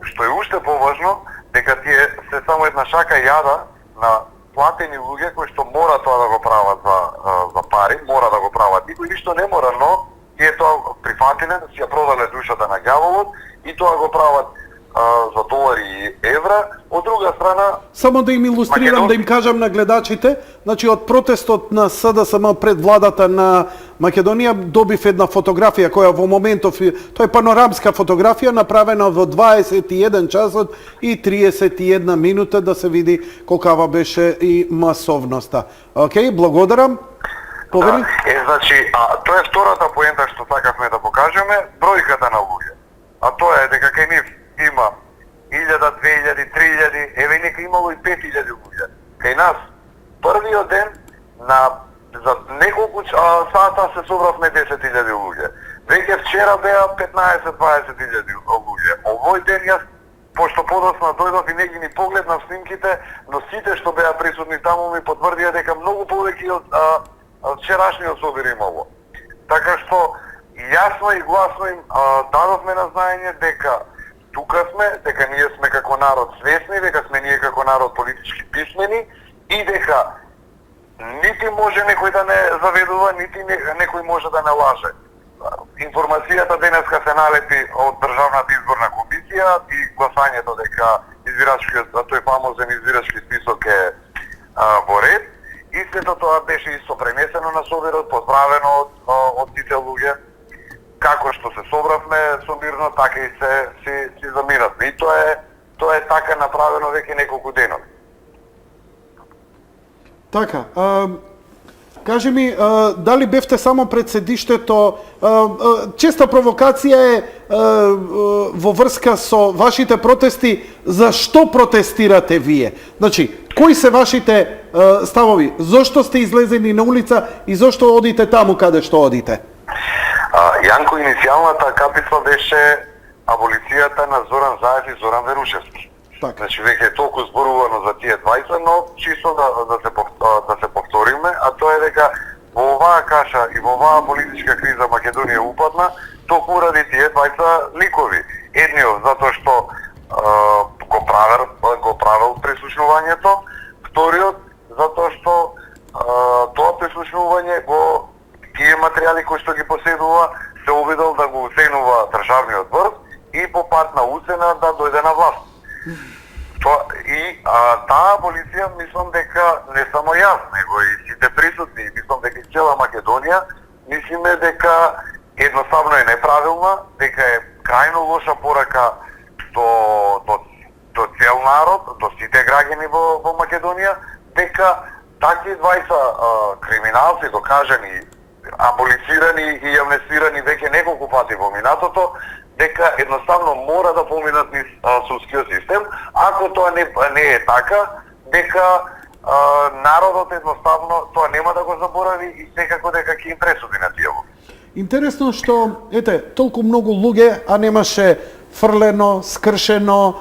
[SPEAKER 2] што е уште поважно, дека тие се само една шака јада на платени луѓе кои што мора тоа да го прават за пари, мора да го прават, никој ништо не мора, но тие тоа прифатиле, си ја продале душата на ѓаволот и тоа го прават за долари и евра. Од друга страна,
[SPEAKER 1] само да им илустрирам, да им кажам на гледачите, значи од протестот на СДСМ пред владата на Македонија добив една фотографија која во моментов, тоа е панорамска фотографија направена во 21 часот и 31 минута, да се види колкава беше и масовноста. Океј, благодарам. Повели?
[SPEAKER 2] Значи, тоа е втората поента што сакавме да покажеме, бројката на луѓе. А тоа е дека кај нив има 1000, 2000, 3000, еве нека имало и 5000 луѓе. Кај нас, првиот ден, за неколку сата се собравме 10.000 луѓе. Веќе вчера беа 15-20.000 луѓе. Овој ден јас, пошто подоцна дојдов и не ги ни погледнав снимките, но сите што беа присутни таму ми потврдија дека многу повеќе од вчерашниот собир имало. Така што, јасно и гласно им дадовме на знаење дека тука сме, дека ние сме како народ свесни, дека сме ние како народ политички писмени и дека нити може некој да не заведува, нити некој може да не лаже. Информацијата денеска се налети од Државната изборна комисија и гласањето дека тој фамозен избирачки список е во ред и сето тоа беше исто пренесено на собирот, поздравено од сите луѓе. Како што се собравме со мирно, така и си заминавме. И тоа е така направено веќе неколку денови.
[SPEAKER 1] Така, кажи ми, дали бевте само пред седиштето, честа провокација е во врска со вашите протести, за што протестирате вие? Значи, кои се вашите ставови? Зошто сте излезени на улица и зошто одите таму каде што одите?
[SPEAKER 2] Јанко, иницијалната капитла беше аболицијата на Зоран Заев и Зоран Верушевски.
[SPEAKER 1] Так.
[SPEAKER 2] Значи веќе е толку зборувано за тие двајца, но чисто да се повториме, а тоа е дека во оваа каша и во оваа политичка криза Македонија упадна токму ради тие двајца ликови. Едниот затоа што го правел прислушнувањето, вториот затоа што тоа прислушнување тие материјали кои што ги поседува се обидел да го уценува државниот врв и по пат на уцена да дојде на власт. Таа аболиција, мислам дека не само јас, него и сите присутни, мислам дека и цела Македонија, мислиме дека едноставно е неправилна, дека е крајно лоша порака до цел народ, до сите граѓани во Македонија, дека такви двајца криминалци докажани, аболицирани и амнестирани веќе неколку пати во минатото, дека едноставно мора да поминат низ судскиот систем. Ако тоа не е така, дека народот едноставно тоа нема да го заборави и секако дека ќе им пресуди на тие луѓе.
[SPEAKER 1] Интересно што, толку многу луѓе, а немаше фрлено, скршено,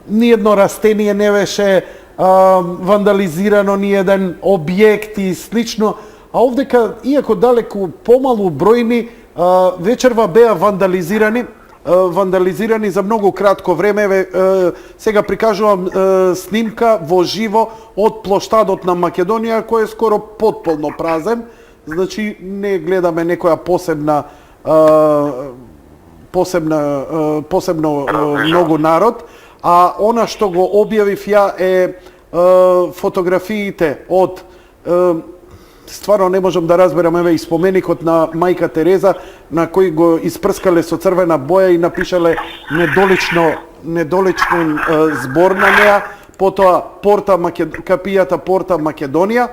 [SPEAKER 1] ниедно растение не беше вандализирано, ниеден објект и слично, а овдека, иако далеку помалу бројни, вечерва беа вандализирани за многу кратко време. Сега прикажувам снимка во живо од плоштадот на Македонија, кој е скоро потполно празен. Значи, не гледаме некоја посебно многу народ. А она што го објавив ја е фотографиите од стварно не можам да разберам, еве и споменикот на мајка Тереза, на кој го испрскале со црвена боја и напишале недолично збор на неа, потоа капијата Порта Македонија.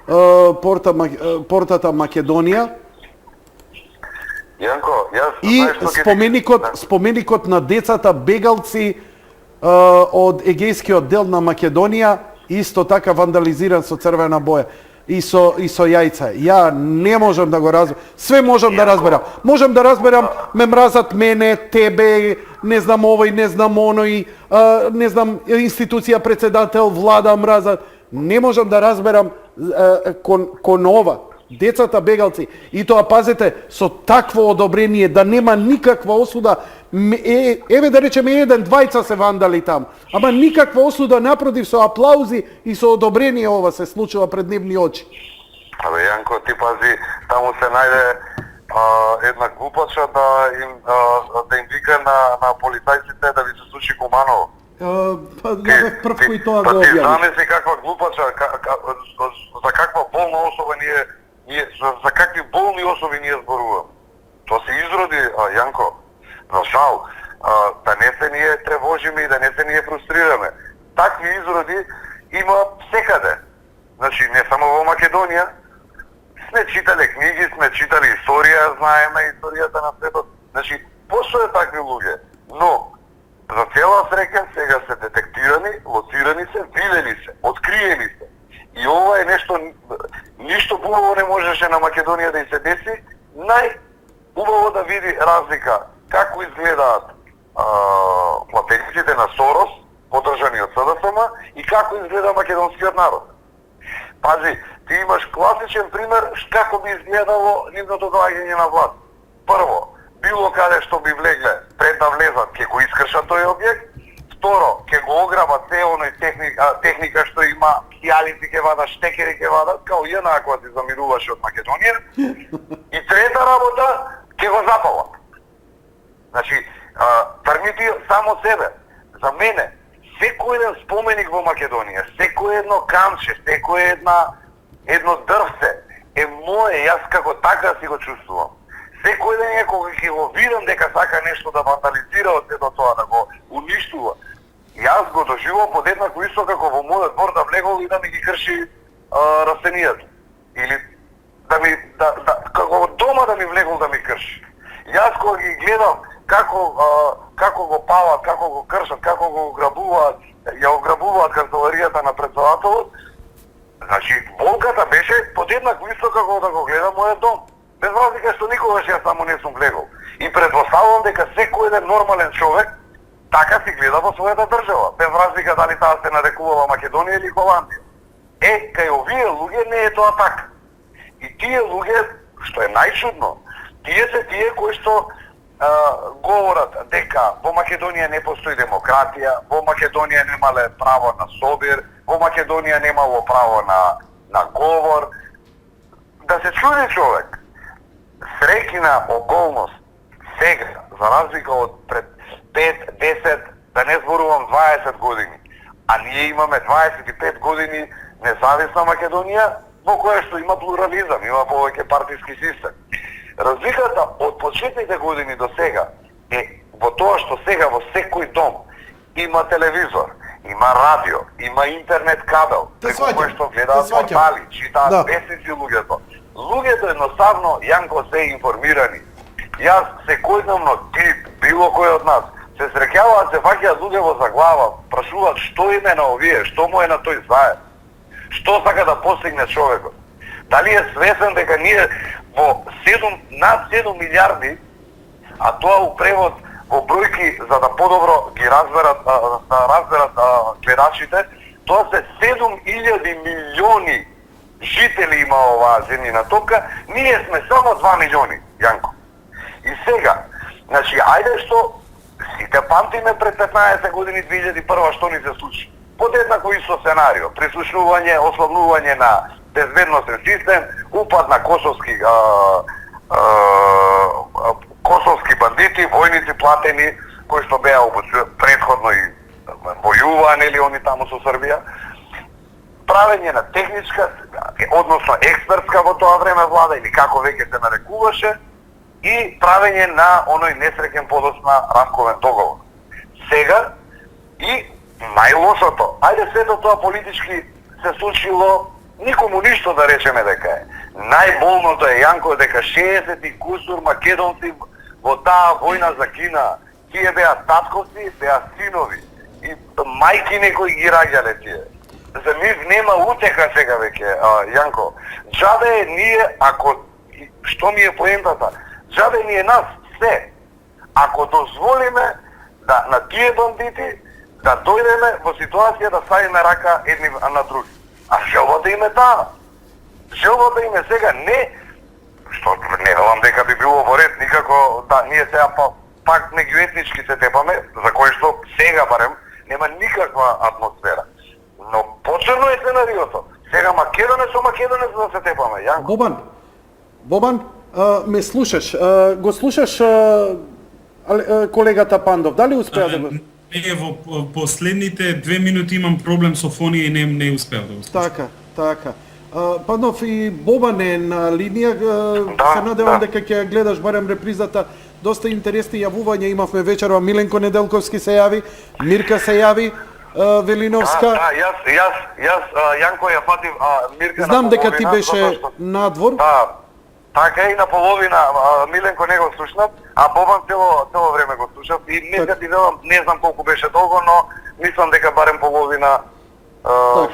[SPEAKER 1] портата Македонија.
[SPEAKER 2] Јанко, јас
[SPEAKER 1] И
[SPEAKER 2] знаеш што ќе
[SPEAKER 1] споменикот на децата бегалци од егејскиот дел на Македонија исто така вандализиран со црвена боја и со јајца. Ја не можам да го разберам. Све можам да разберам. Можам да разберам ме мразат мене, тебе, не знам овој, не знам оној, не знам институција, председател, влада мразат. Не можам да разберам кон ова. Децата бегалци. И тоа, пазете, со такво одобрение, да нема никаква осуда. Еве да речеме, двајца се вандали там. Ама никаква осуда, напротив, со аплаузи и со одобрение ова се случува пред нивни очи.
[SPEAKER 2] Абе, Јанко, ти пази, таму се најде една глупача да им вика на полицајците да ви се случи Куманово.
[SPEAKER 1] Ја бев прв кој тоа го
[SPEAKER 2] Ти
[SPEAKER 1] објави.
[SPEAKER 2] замисли каква глупача, за каква болна особа за какви болни особи ние зборуваме. Тоа се изроди, Јанко. За жал, да не се ние тревожиме и да не се ние фрустрираме. Такви изроди има секаде. Значи, не само во Македонија, сме читале книги, сме читали историја, знаеме историјата на светот. Значи, постојат такви луѓе, но за цела среќа сега се детектирани, лоцирани се, видени се, откриени се. И ова е ништо убаво не можеше на Македонија да и се деси, најубаво да види разлика како изгледаат платениците на Сорос, подржани од СДСМ, и како изгледа македонскиот народ. Пази, ти имаш класичен пример како би изгледало нивното доаѓање на власт. Прво, било каде што би влегле пред да влезат, ќе го искршат тој објект. Второ, ќе го ограбат се оној техника што има, кијалици ќе вадат, штекери ќе вадат, као JNA кога се замируваше од Македонија. И трета работа, ќе го запалат. Значи, тргнити само себе. За мене, секој еден споменик во Македонија, секој едно камче, секој едно дрвце е мое, јас како така си го чувствувам. Секој ден кога ќе го видам дека сака нешто да вандализира од сето тоа, да го уништува, јас го доживувам под еднакво исто како во мојот двор да влегол и да ми ги крши растенијата. Или како дома да ми влегол да ми крши. Јас кога ги гледам како го палат, како го кршат, како го ограбуваат, ја ограбуваат канцеларијата на претседателот, значи болката беше под еднакво исто како да го гледам мојот дом. Без разлика што никогаш јас само не сум гледал. И предпоставувам дека секој еден нормален човек така си гледа во својата држава, без разлика дали таа се нарекувала Македонија или Холандија. Кај овие луѓе не е тоа така. И тие луѓе, што е најчудно, тие кои што говорат дека во Македонија не постои демократија, во Македонија немале право на собир, во Македонија немало право на говор. Да се чуди човек. Среќна околност сега, за разлика од пред 5, 10, да не зборувам 20 години, а ние имаме 25 години независна Македонија, во која што има плурализам, има повеќе партиски систем. Разликата од почетните години до сега е во тоа што сега во секој дом има телевизор, има радио, има интернет кабел, преку кој што гледаат портали, читаат вестници луѓето. Луѓето едноставно, Јанко, се информирани. Јас секојдневно, ти, било кој од нас, се среќаваат, се фаќаат луѓе во заглава, прашуваат што име на овие, што му е на тој заед, што сака да постигне човекот. Дали е свесен дека ние во над 7 милиарди, а тоа у превод во бројки за да подобро ги разберат гледачите, тоа се 7.000 милиони жители има оваа земјина топка, ние сме само 2 милиони, Јанко. И сега, значи, ајде што сите памтиме пред 15 години 2001 што ни се случи. Под еднакво исто сценарио, прислушнување, ослабнување на безбедносен систем, упад на косовски бандити, војници платени, кои што беа предходно и војуваа, нели, они таму со Србија, правење на техничка, односно експертска во тоа време влада, или како веќе се нарекуваше, и правење на оној несреќен подоцна рамковен договор. Сега, и најлошото, ајде сето тоа политички се случило никому ништо да речеме дека е. Најболното е, Јанко, дека 60 и кусур македонци во таа војна загина. Тие беа татковци, беа синови и мајки некои ги раѓале тие. За нив нема утеха сега веќе, Јанко. Джабе е ние, ако, што ми е поентата, джабе ни е нас се. Ако дозволиме да на тие бандити да дојдеме во ситуација да ставиме рака едни на други. А желбата им е таа. Желбата им е сега не, што не велам дека би било во ред никако, да, ние сега пак меѓуетнички се тепаме, за кој што сега барем нема никаква атмосфера. Но почерно е сценариото. Сега македонец со македонец да се тепаме, Јанко.
[SPEAKER 1] Бобан, ме слушаш, го слушаш колегата Пандов, дали успеа да го...
[SPEAKER 3] Не, во последните 2 минути имам проблем со фонија и не успеав да го слушам.
[SPEAKER 1] Така. Пандов и Бобан е на линија, се надевам дека ќе гледаш барем репризата. Доста интересни јавувања имавме вечерва, Миленко Неделковски се јави, Мирка се јави, Велиновска.
[SPEAKER 2] Да, јас Јанко ја фатив Мирка.
[SPEAKER 1] Знам дека ти беше надвор.
[SPEAKER 2] Да, така и на половина Миленко не го слушнав, а Бобан цело време го слушав и нека ти велам, не знам колку беше долго, но мислам дека барем половина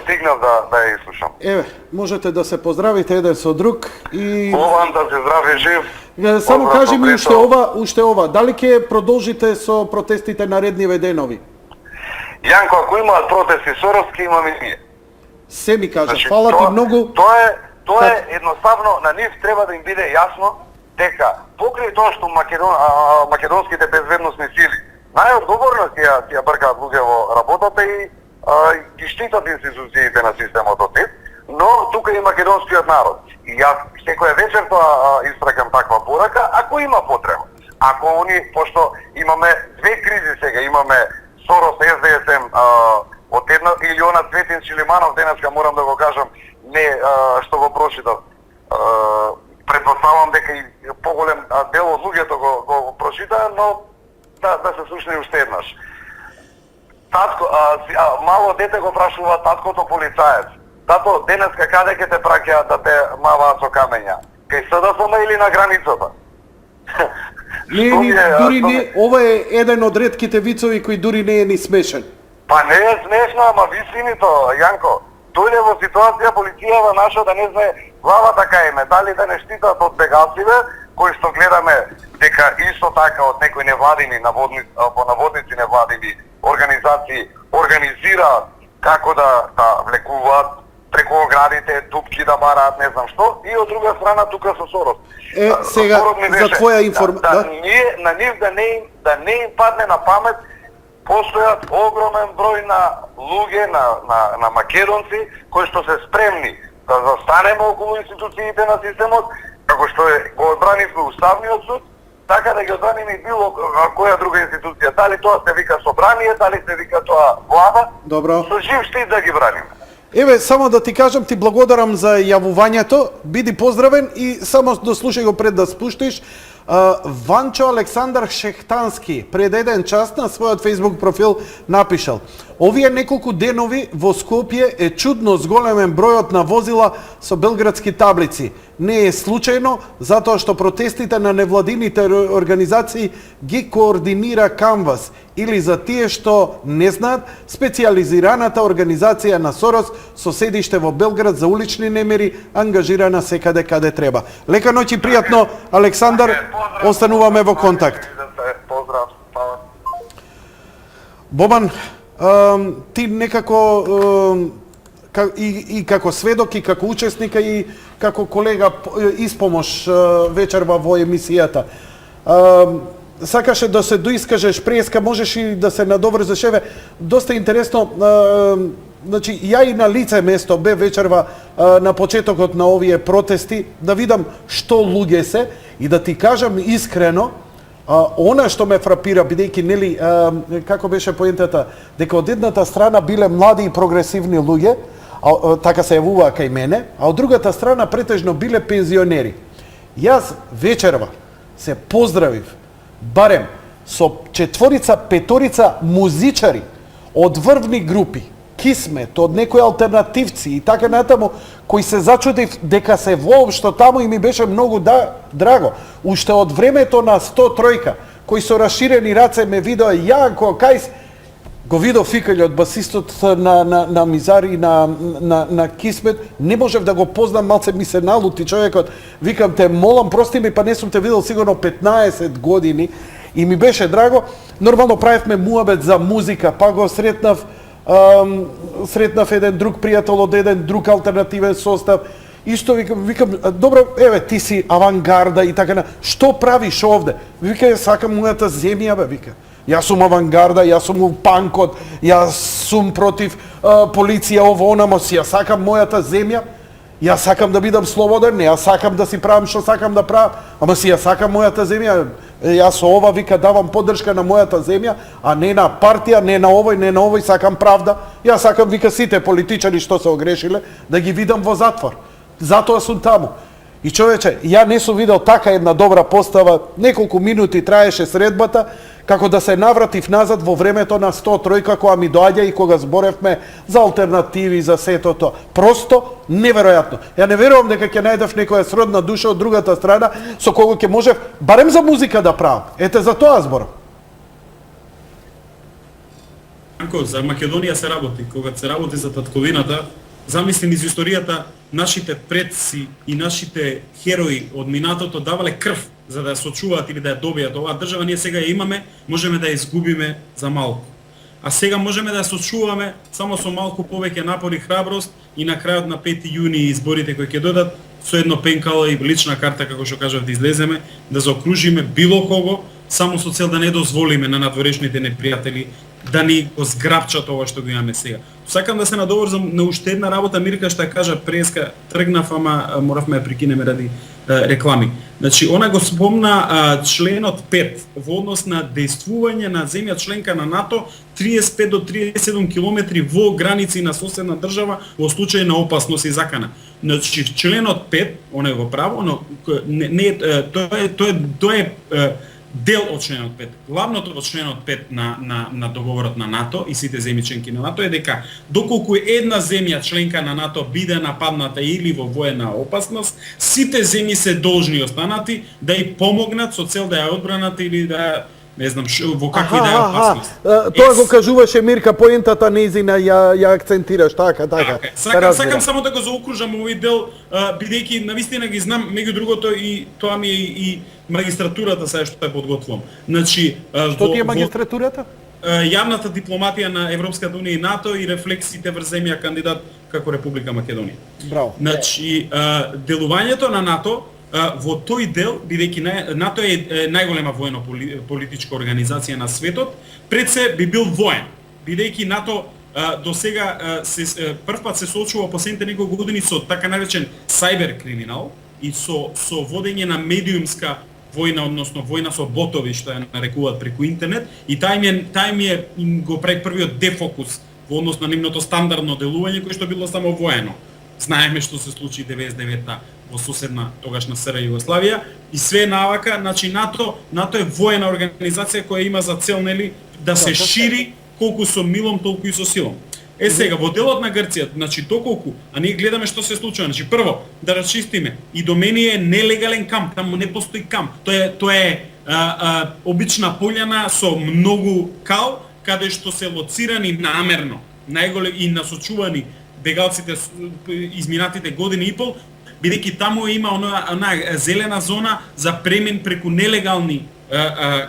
[SPEAKER 2] стигнав да ја слушам.
[SPEAKER 1] Еве, можете да се поздравите еден со друг и
[SPEAKER 2] Бобан, да се здрави жив.
[SPEAKER 1] Само кажи ми уште ова, дали ќе продолжите со протестите наредниве денови?
[SPEAKER 2] Јанко, ако имаат протести соровски, имаме и ние.
[SPEAKER 1] Се ми кажа,
[SPEAKER 2] Значи,
[SPEAKER 1] фала ти многу.
[SPEAKER 2] Тоа е едноставно, на нив треба да им биде јасно дека покрај тоа што македонските безбедносни сили најодговорно си ја бркаат луѓе во работата и ги штитат институциите на системот од тип, но тука и македонскиот народ. И јас секоја вечер тоа испракам таква порака, ако има потреба. Ако они, пошто имаме две кризи сега, имаме Сорос, СДСМ, од една или она Цветин Чилиманов, денеска морам да го кажам, не што го прочитав. Предпоставам дека и поголем дел од луѓето го прочитаа, но да се слушне уште еднаш. Татко, мало дете го прашува таткото полицаец. Тато, денеска каде ќе те праќаат да те маваат со камења? Кај СДСМ или на границата?
[SPEAKER 1] Дури не, ова е еден од ретките вицови кои дури не е ни смешен.
[SPEAKER 2] Па не е смешно, ама вистинито, Јанко. Дојде во ситуација полицијава наша да не знае главата кај име, дали да не штитат од бегалците, кои што гледаме дека исто така од некои невладини, по наводници невладини организации организираат како да влекуваат преку оградите, дупки да бараат, не знам што, и од друга страна тука со Сорос.
[SPEAKER 1] Сега, за твоја информација...
[SPEAKER 2] На нив да не им падне на памет, постојат огромен број на луѓе, на македонци, кои што се спремни да застанеме околу институциите на системот, како што го одбранивме Уставниот суд, така да ги одбраниме и било која друга институција. Дали тоа се вика собрание, дали се вика тоа влада,
[SPEAKER 1] Добро.
[SPEAKER 2] Со жив штит да ги браниме.
[SPEAKER 1] Еве, само да ти кажам, ти благодарам за јавувањето, биди поздравен и само дослушај го пред да спуштиш. Ванчо Александар Шехтански пред еден час на својот Facebook профил напишал: овие неколку денови во Скопје е чудно зголемен бројот на возила со белградски таблици. Не е случајно, затоа што протестите на невладините организации ги координира Canvas, или за тие што не знаат, специјализираната организација на Сорос со седиште во Белград за улични немири, ангажирана секаде каде треба. Лека ноќ и пријатно, Александар, остануваме во контакт.
[SPEAKER 2] Поздрав.
[SPEAKER 1] Бобан, ти некако и како сведок, и како учесник, и како колега испомош вечерва во емисијата. Сакаше да се доискажеш преска, можеш и да се надоврзеш. Еве, доста интересно, значи, ја и на лице место бе вечерва на почетокот на овие протести, да видам што луѓе се и да ти кажам искрено, она што ме фрапира, бидејќи, нели, како беше поентата, дека од едната страна биле млади и прогресивни луѓе, така се јавуваа кај мене, а од другата страна претежно биле пензионери. Јас вечерва се поздравив со 4-5 музичари од врвни групи, Кисмет, од некои алтернативци и така натаму, кои се зачудив дека се воопшто таму и ми беше многу драго. Уште од времето на 103-ка, кои со расширени раце ме видоа Јанко, кај го видов фикаљот, басистот на Мизари, на Кисмет, не можев да го познам, малце ми се налути човекот. Викам те, молам, прости ми, па не сум те видел сигурно 15 години и ми беше драго. Нормално правевме муабет за музика, па го сретнав еден друг пријател од еден друг алтернативен состав. Исто викам, добро, еве, ти си авангарда и така на. Што правиш овде? Вика, ја сакам мојата земја, бе, вика. Јас сум авангарда, јас сум у панкот, јас сум против полиција, ово, онамо си, јас сакам мојата земја, јас сакам да бидам слободен, јас сакам да си правам што сакам да правам, ама си јас сакам мојата земја, јас ова, вика, давам поддршка на мојата земја, а не на партија, не на овој, сакам правда, јас сакам, вика, сите политичари што се огрешиле, да ги видам во затвор. Затоа сум таму. И човече, ја не сум видел така една добра постава, неколку минути траеше средбата, како да се навратив назад во времето на 103-ка, која ми доаѓа и кога зборевме за алтернативи, за сето тоа. Просто неверојатно. Ја не верувам дека ќе најдев некоја сродна душа од другата страна со кого ќе можев барем за музика да правам. Ете за тоа зборам.
[SPEAKER 3] За Македонија се работи. Кога се работи за татковината, замисли низ историјата, нашите предци и нашите херои од минатото давале крв за да ја сочуваат или да ја добијат. Оваа држава ние сега ја имаме, можеме да ја изгубиме за малку. А сега можеме да ја сочуваме само со малку повеќе напор и храброст и на крајот на 5 јуни изборите кои ќе додат со едно пенкало и лична карта, како што кажав, да излеземе, да заокружиме било кого, само со цел да не дозволиме на надворешните непријатели да ни го зграпчат ова што го имаме сега. Сакам да се надоврзам на уште една работа, Мирка што кажа преска, тргнав, ама моравме ја прекинеме ради реклами. Значи, она го спомна членот 5 во однос на дејствување на земја членка на НАТО 35 до 37 километри во граници на соседна држава во случај на опасност и закана. Значи, членот 5, она го право, но не тоа е дел од членот 5. Главното од членот 5 на договорот на НАТО и сите земји членки на НАТО е дека доколку една земја членка на НАТО биде нападната или во воена опасност, сите земји се должни останати да ја помогнат со цел да ја одбранат или да не знам во какви да е опасност.
[SPEAKER 1] Тоа го кажуваше Мирка, поентата нејзина ја акцентираш, така.
[SPEAKER 3] Сакам само да го заокружам овој дел, бидејќи навистина ги знам, меѓу другото и тоа ми е и магистратурата сега што ја подготвувам. Значи,
[SPEAKER 1] што ти е магистратурата?
[SPEAKER 3] Јавната дипломатија на Европската унија и НАТО и рефлексиите врз земја кандидат како Република Македонија.
[SPEAKER 1] Браво.
[SPEAKER 3] Значи, делувањето на НАТО во тој дел, бидејќи НАТО е најголема воено-политичка организација на светот, пред се би бил воен, бидејќи НАТО до сега првпат се соочува последните неколку години со така наречен сайбер криминал и со водење на медиумска војна, односно војна со ботови, што ја нарекуваат преку интернет, и тај ми е го прави првиот дефокус во однос на нивното стандардно делување, кој што било само воено. Знаеме што се случи 99-та во соседна тогашна СР Југославија и све навака, значи НАТО е воена организација која има за цел, нели, да се шири колку со милом, толку и со силом. Сега, во делот на Грција, значи доколку, а ние гледаме што се случува, значи прво, да расчистиме, и до мене е нелегален камп, таму не постои камп, тоа е обична пољана со многу кал, каде што се лоцирани намерно, најголем и насочувани бегалците изминатите години и пол, бидејќи таму има она зелена зона за премен преку нелегални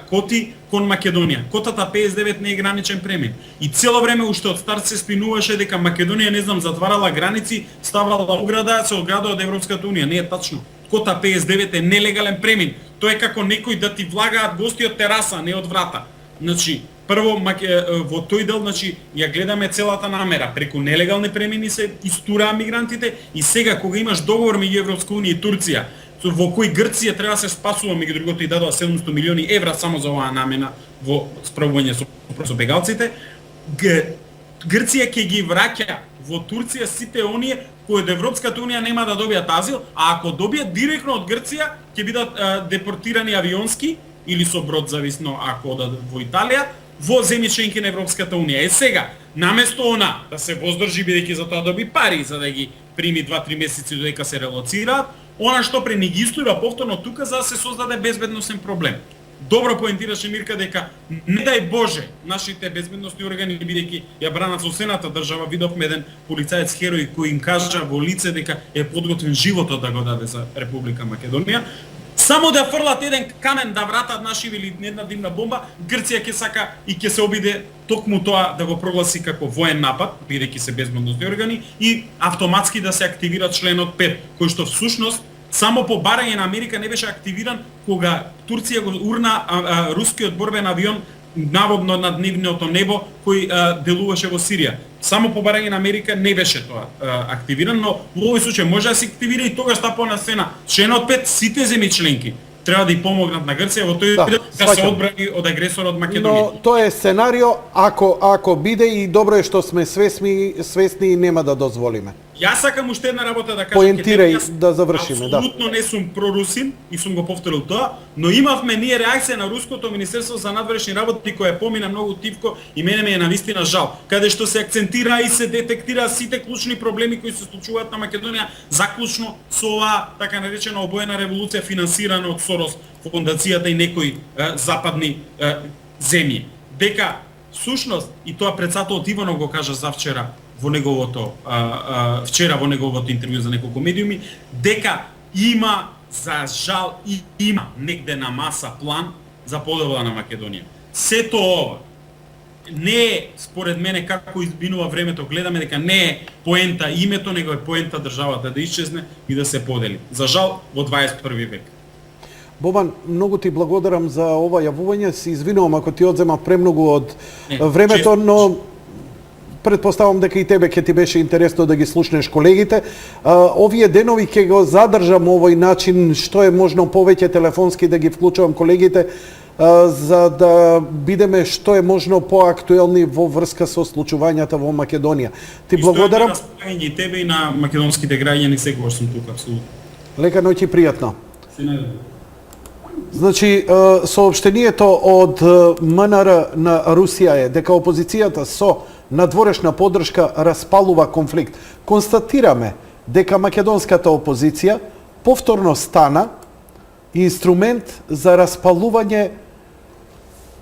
[SPEAKER 3] коти кон Македонија. Котата 59 не е граничен премен. И цело време уште од старт се спинуваше дека Македонија, не знам, затварала граници, ставала ограда, се ограда од Европската унија. Не е тачно. Кота 59 е нелегален премен. Тоа е како некој да ти влагаат гости од тераса, не од врата. Значи, прво во тој дел, значи, ја гледаме целата намера. Преку нелегални премени се истураа мигрантите и сега кога имаш договор меѓу Европска унија и Турција, во кој Грција треба да се спасува, меѓу другото и дадоа 700 милиони евра само за оваа намена во справување со бегалците, Грција ќе ги враќа во Турција сите оние кои од Европската унија нема да добијат азил, а ако добијат директно од Грција, ќе бидат депортирани авионски или со брод, зависно ако одат во Италија, во земји членки на Европската унија. Е сега, наместо она да се воздржи бидејќи за тоа доби пари за да ги прими 2-3 месеци додека се релоцираат, она што пренегистира повторно тука за да се создаде безбедносен проблем. Добро поентираше Мирка дека не дај Боже нашите безбедносни органи бидејќи ја бранат соседната држава, видовме еден полицаец херој кој им кажа во лице дека е подготвен животот да го даде за Република Македонија. Само да фрлат еден камен да вратат наши или една димна бомба, Грција ќе сака и ќе се обиде токму тоа да го прогласи како воен напад, бидејќи се безбедносни органи, и автоматски да се активира членот 5, кој што всушност само по барање на Америка не беше активиран кога Турција го урна рускиот борбен авион наводно над нивното небо кој делуваше во Сирија. Само по барање на Америка не беше тоа активиран, но во овој случај може да се активира и тогаш стапува на сцена членот 5, сите земји членки треба да ја помогнат на Грција во тој да се одбрани од агресорот Македонија.
[SPEAKER 1] Но тоа е сценарио ако биде и добро е што сме свесни и нема да дозволиме.
[SPEAKER 3] Јас сакам уште една работа да кажам.
[SPEAKER 1] Поентирај да завршиме, да.
[SPEAKER 3] Апсолутно не сум прорусин и сум го повторил тоа, но имавме ние реакција на руското министерство за надворешни работи која помина многу тивко и мене ме е навистина жал, каде што се акцентира и се детектира сите клучни проблеми кои се случуваат на Македонија, заклучно со оваа така наречена обоена револуција финансирана од Сорос, фондацијата и некои западни земји. Дека сушност и тоа председателот Иванов го кажа завчера во неговото вчера во неговото интервју за неколку медиуми, дека има за жал и има негде на маса план за подоба на Македонија. Сето ова не е според мене како избинува времето, гледаме дека не е поента името, него е поента државата да исчезне и да се подели. За жал во 21 век.
[SPEAKER 1] Бобан, многу ти благодарам за ова јавување. Се извинувам ако ти одзема премногу од времето, но предпоставам дека и тебе ќе ти беше интересно да ги слушнеш колегите. Овие денови ќе го задржам овој начин, што е можно повеќе телефонски да ги вклучувам колегите, за да бидеме што е можно поактуелни во врска со случувањата во Македонија. Ти благодарам.
[SPEAKER 3] И тебе и на македонските граѓани секогаш сум тука, апсолутно.
[SPEAKER 1] Лека ноќ и пријатно.
[SPEAKER 3] Се најдам.
[SPEAKER 1] Значи, соопштението од МНР на Русија е дека опозицијата со надворешна поддршка распалува конфликт. Констатираме дека македонската опозиција повторно стана инструмент за распалување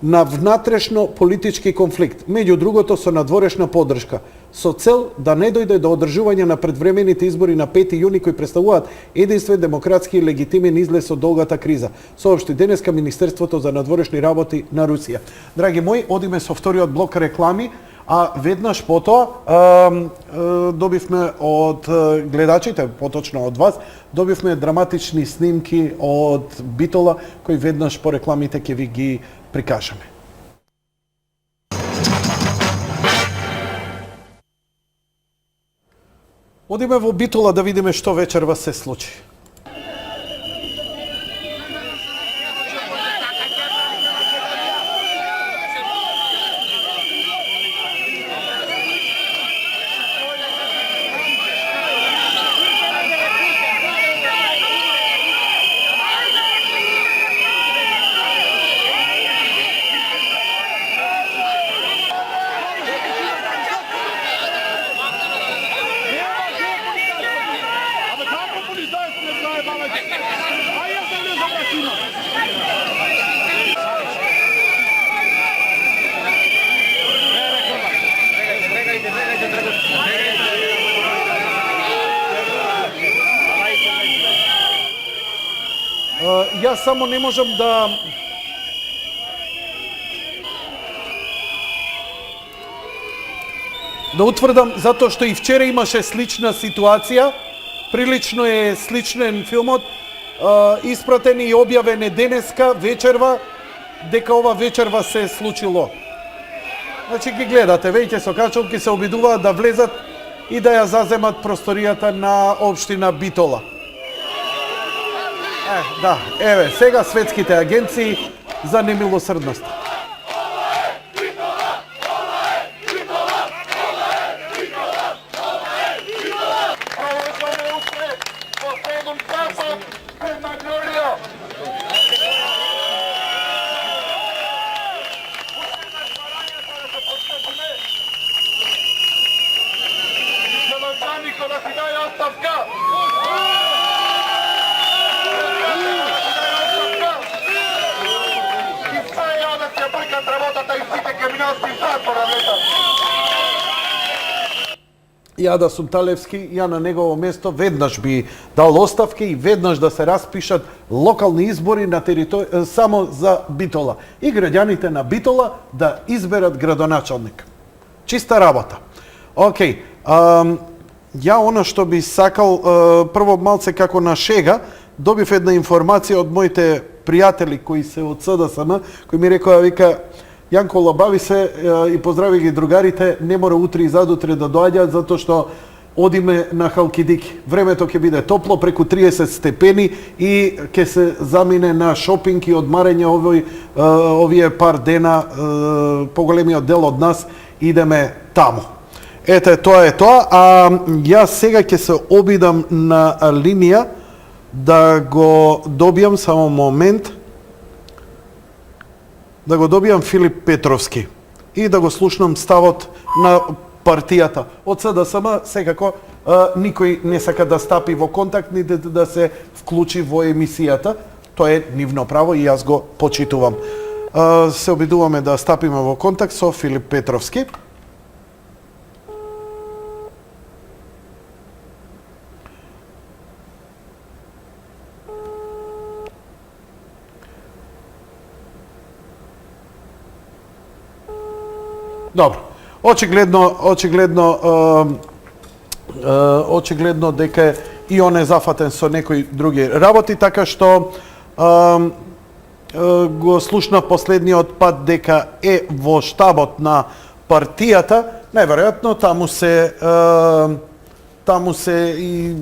[SPEAKER 1] на внатрешно политички конфликт, меѓу другото со надворешна поддршка, со цел да не дојде до одржување на предвремените избори на 5 јуни кои представуваат единствен демократски и легитимен излез од долгата криза, соопшти денеска Министерството за надворешни работи на Русија. Драги мои, одиме со вториот блок реклами, а веднаш потоа добивме од гледачите, поточно од вас, добивме драматични снимки од Битола, кои веднаш по рекламите ќе ви ги прикажаме. Одиме во Битола да видиме што вечерва се случи. Јас само не можам да утврдам, затоа што и вчера имаше слична ситуација, прилично е сличен филмот, испратен и објавен е денеска вечерва, дека ова вечерва се случило. Значи ги гледате, веќе со качалки се обидуваат да влезат и да ја заземат просторијата на општина Битола. Да, еве, сега светските агенции за немилосрдност. Ја да сум Талевски, ја на негово место веднаш би дал оставки и веднаш да се распишат локални избори на само за Битола. И граѓаните на Битола да изберат градоначалник. Чиста работа. Океј, ја она што би сакал, прво малце како на шега, добив една информација од моите пријатели кои се од СДСМ, кои ми рекоа, вика, Јанко, лабави се и поздрави ги другарите, не мора утре и задутре да доаѓаат, затоа што одиме на Халкидики. Времето ќе биде топло, преку 30 степени и ќе се замине на шопинг и одмарење овие пар дена, поголемиот дел од нас идеме таму. Ете, тоа е тоа, а јас сега ќе се обидам на линија да го добијам, само момент, да го добијам Филип Петровски и да го слушнам ставот на партијата. Од СДСМ секако никој не сака да стапи во контакт ни да се вклучи во емисијата. Тоа е нивно право и јас го почитувам. Се обидуваме да стапиме во контакт со Филип Петровски. Добро. Очигледно дека и он е зафатен со некои други работи, така што го слушна последниот пат дека е во штабот на партијата, најверојатно таму се и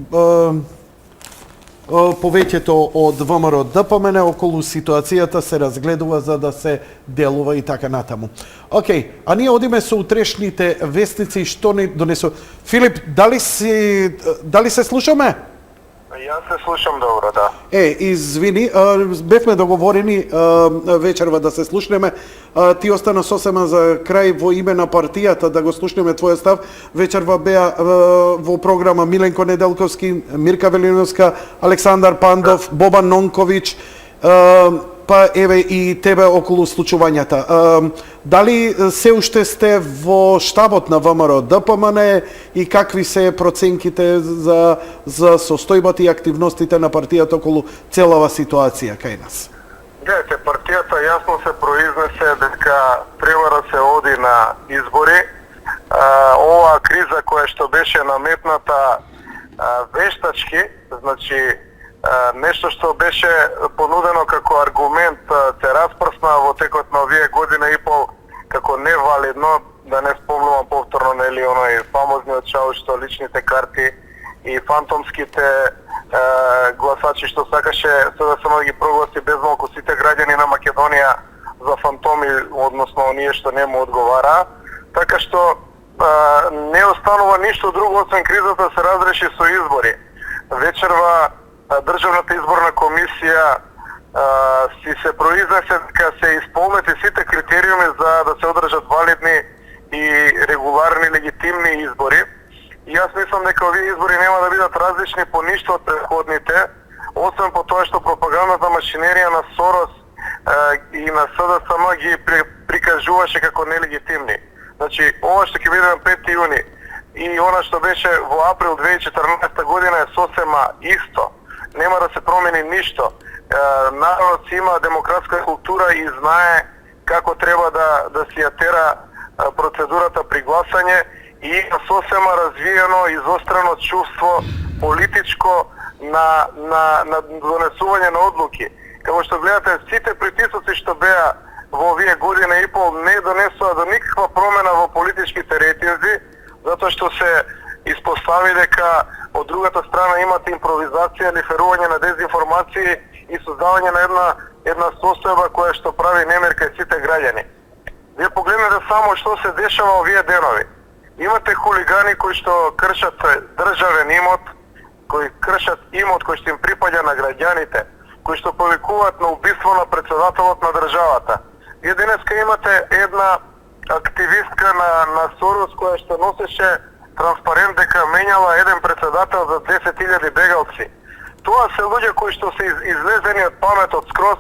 [SPEAKER 1] повеќето од ВМРО ДПМН околу ситуацијата се разгледува за да се делува и така натаму. Океј, а ние одиме со утрешните вестници, што ни донесу. Филип, дали се слушаме?
[SPEAKER 2] Јас се слушам добро, да.
[SPEAKER 1] Извини, бевме договорени вечерва да се слушнеме. Ти остана сосема за крај во име на партијата да го слушнеме твојот став. Вечерва беа во програма Миленко Неделковски, Мирка Велиновска, Александар Пандов, Бобан Нонковиќ, па еве и тебе околу случувањата. Дали се уште сте во штабот на ВМРО ДПМН и какви се проценките за состојбата и активностите на партијата околу целава ситуација кај нас?
[SPEAKER 2] Гледате, партијата јасно се произнесе дека треба да се оди на избори. Оваа криза која што беше наметната вештачки, значи нешто што беше понудено како аргумент се распрсна во текот на овие година и пол како невалидно, да не спомнувам повторно нели оној фамозниот шау што личните карти и фантомските гласачи што сакаше СДСМ да ги прогласи безмалку сите граѓани на Македонија за фантоми, односно оние што не му одговара. Така што не останува ништо друго освен кризата се разреши со избори. Вечерва Државната изборна комисија си се произнесе дека се исполнети сите критериуми за да се одржат валидни и регуларни легитимни избори. И јас мислам дека овие избори нема да бидат различни по ништо од претходните, освен по тоа што пропагандната машинерија на Сорос и на СДСМ ги прикажуваше како нелегитимни. Значи, ова што ќе биде на 5 јуни и она што беше во април 2014 година е сосема исто. Нема да се промени ништо. Народот си има демократска култура и знае како треба да си ја тера процедурата при гласање и има сосема развиено изострено чувство политичко на донесување на одлуки. Како што гледате, сите притисоци што беа во овие година и пол не донесува до никаква промена во политичките рейтинзи, затоа што се испостави дека од другата страна имате импровизација, лиферување на дезинформации и создавање на една состојба која што прави немир кај сите граѓани. Вие погледнете само што се дешава овие денови. Имате хулигани кои што кршат државен имот, кои кршат имот кој што им припаѓа на граѓаните, кои што повикуваат на убиство на председателот на државата. Вие денеска имате една активистка на Сорос која што носеше транспарент дека менјала еден председател за 10.000 бегалци. Тоа се луѓе кои што се излезени од паметот скроз,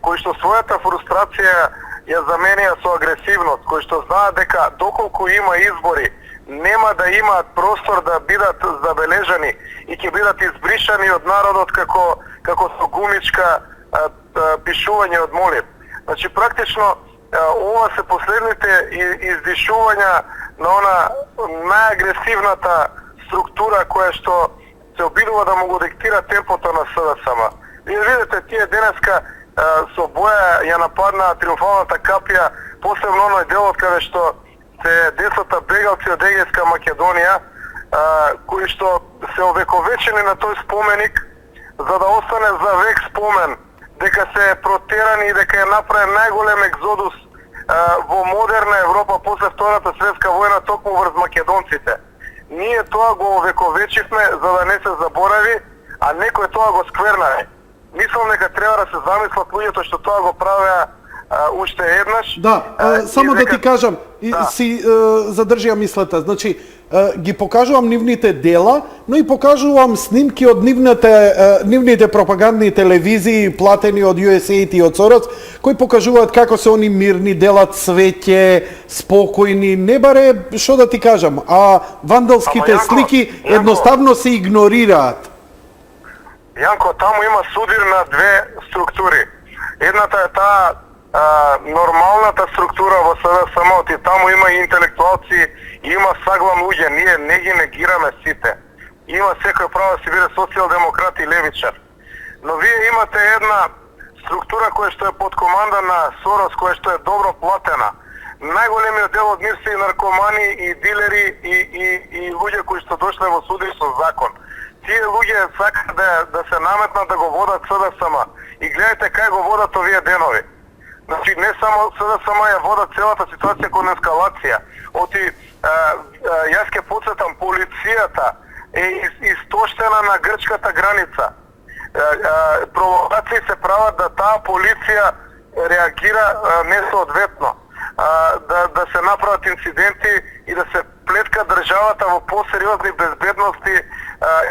[SPEAKER 2] кои што својата фрустрација ја заменија со агресивност, кои што знаат дека доколку има избори, нема да имаат простор да бидат забележани и ќе бидат избришани од народот како со гумичка пишување од молив. Значи практично ова се последните издишувања на она најагресивната структура која што се обидува да му го диктира темпото на СДСМ. Вие видите, тие денеска со боја ја нападна триумфалната капија, посебно оној делот каде што се децата бегалци од Егејска Македонија, кои што се овековечени на тој споменик, за да остане за век спомен дека се протерани и дека е направен најголем екзодус во модерна Европа после Втората светска војна токму врз македонците. Ние тоа го овековечивме за да не се заборави, а некој тоа го сквернави. Мислам дека треба да се замислат луѓето што тоа го правеа уште еднаш.
[SPEAKER 1] Да, само да ти кажам, си задржија мислата. Значи, ги покажувам нивните дела, но и покажувам снимки од нивните пропагандни телевизии платени од USAID и од Сорос, кои покажуваат како се они мирни, делат свеќе, спокојни, не баре што да ти кажам, а вандалските слики едноставно се игнорираат.
[SPEAKER 2] Јанко, таму има судир на две структури. Едната е таа нормалната структура во СДСМ, и таму има и интелектуалци, и има саглам луѓе, ние не ги негираме сите. Има секој право да се биде социјалдемократ и левичар. Но вие имате една структура која што е под команда на Сорос, која што е добро платена. Најголемиот дел од нив се и наркомани, и дилери, и луѓе кои што дошле во суди со закон. Тие луѓе сакаат да се наметнат да го водат СДСМ. И гледате кај го водат овие денови. Значи, не само СДСМ ја водат целата ситуација кон ескалација. Јас ке подсетам, полицијата е истоштена на грчката граница. Провокации се прават да таа полиција реагира несоодветно. Да се направат инциденти и да се плетка државата во посериозни безбедности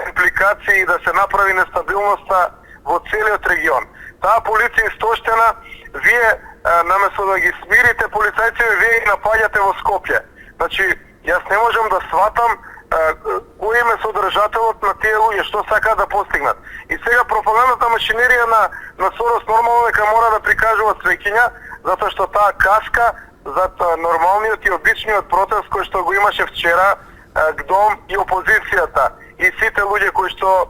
[SPEAKER 2] импликации и да се направи нестабилноста во целиот регион. Таа полиција истоштена, вие наместо да ги смирите полицајците, вие ги напаѓате во Скопје. Значи, јас не можам да сватам кој им е содржателот на тие луѓе, што сакаат да постигнат. И сега пропагандната машинерија на Сорос нормално дека мора да прикажува свеќиња, затоа што таа каска за нормалниот и обичниот протест кој што го имаше вчера ГДОМ и опозицијата и сите луѓе кои што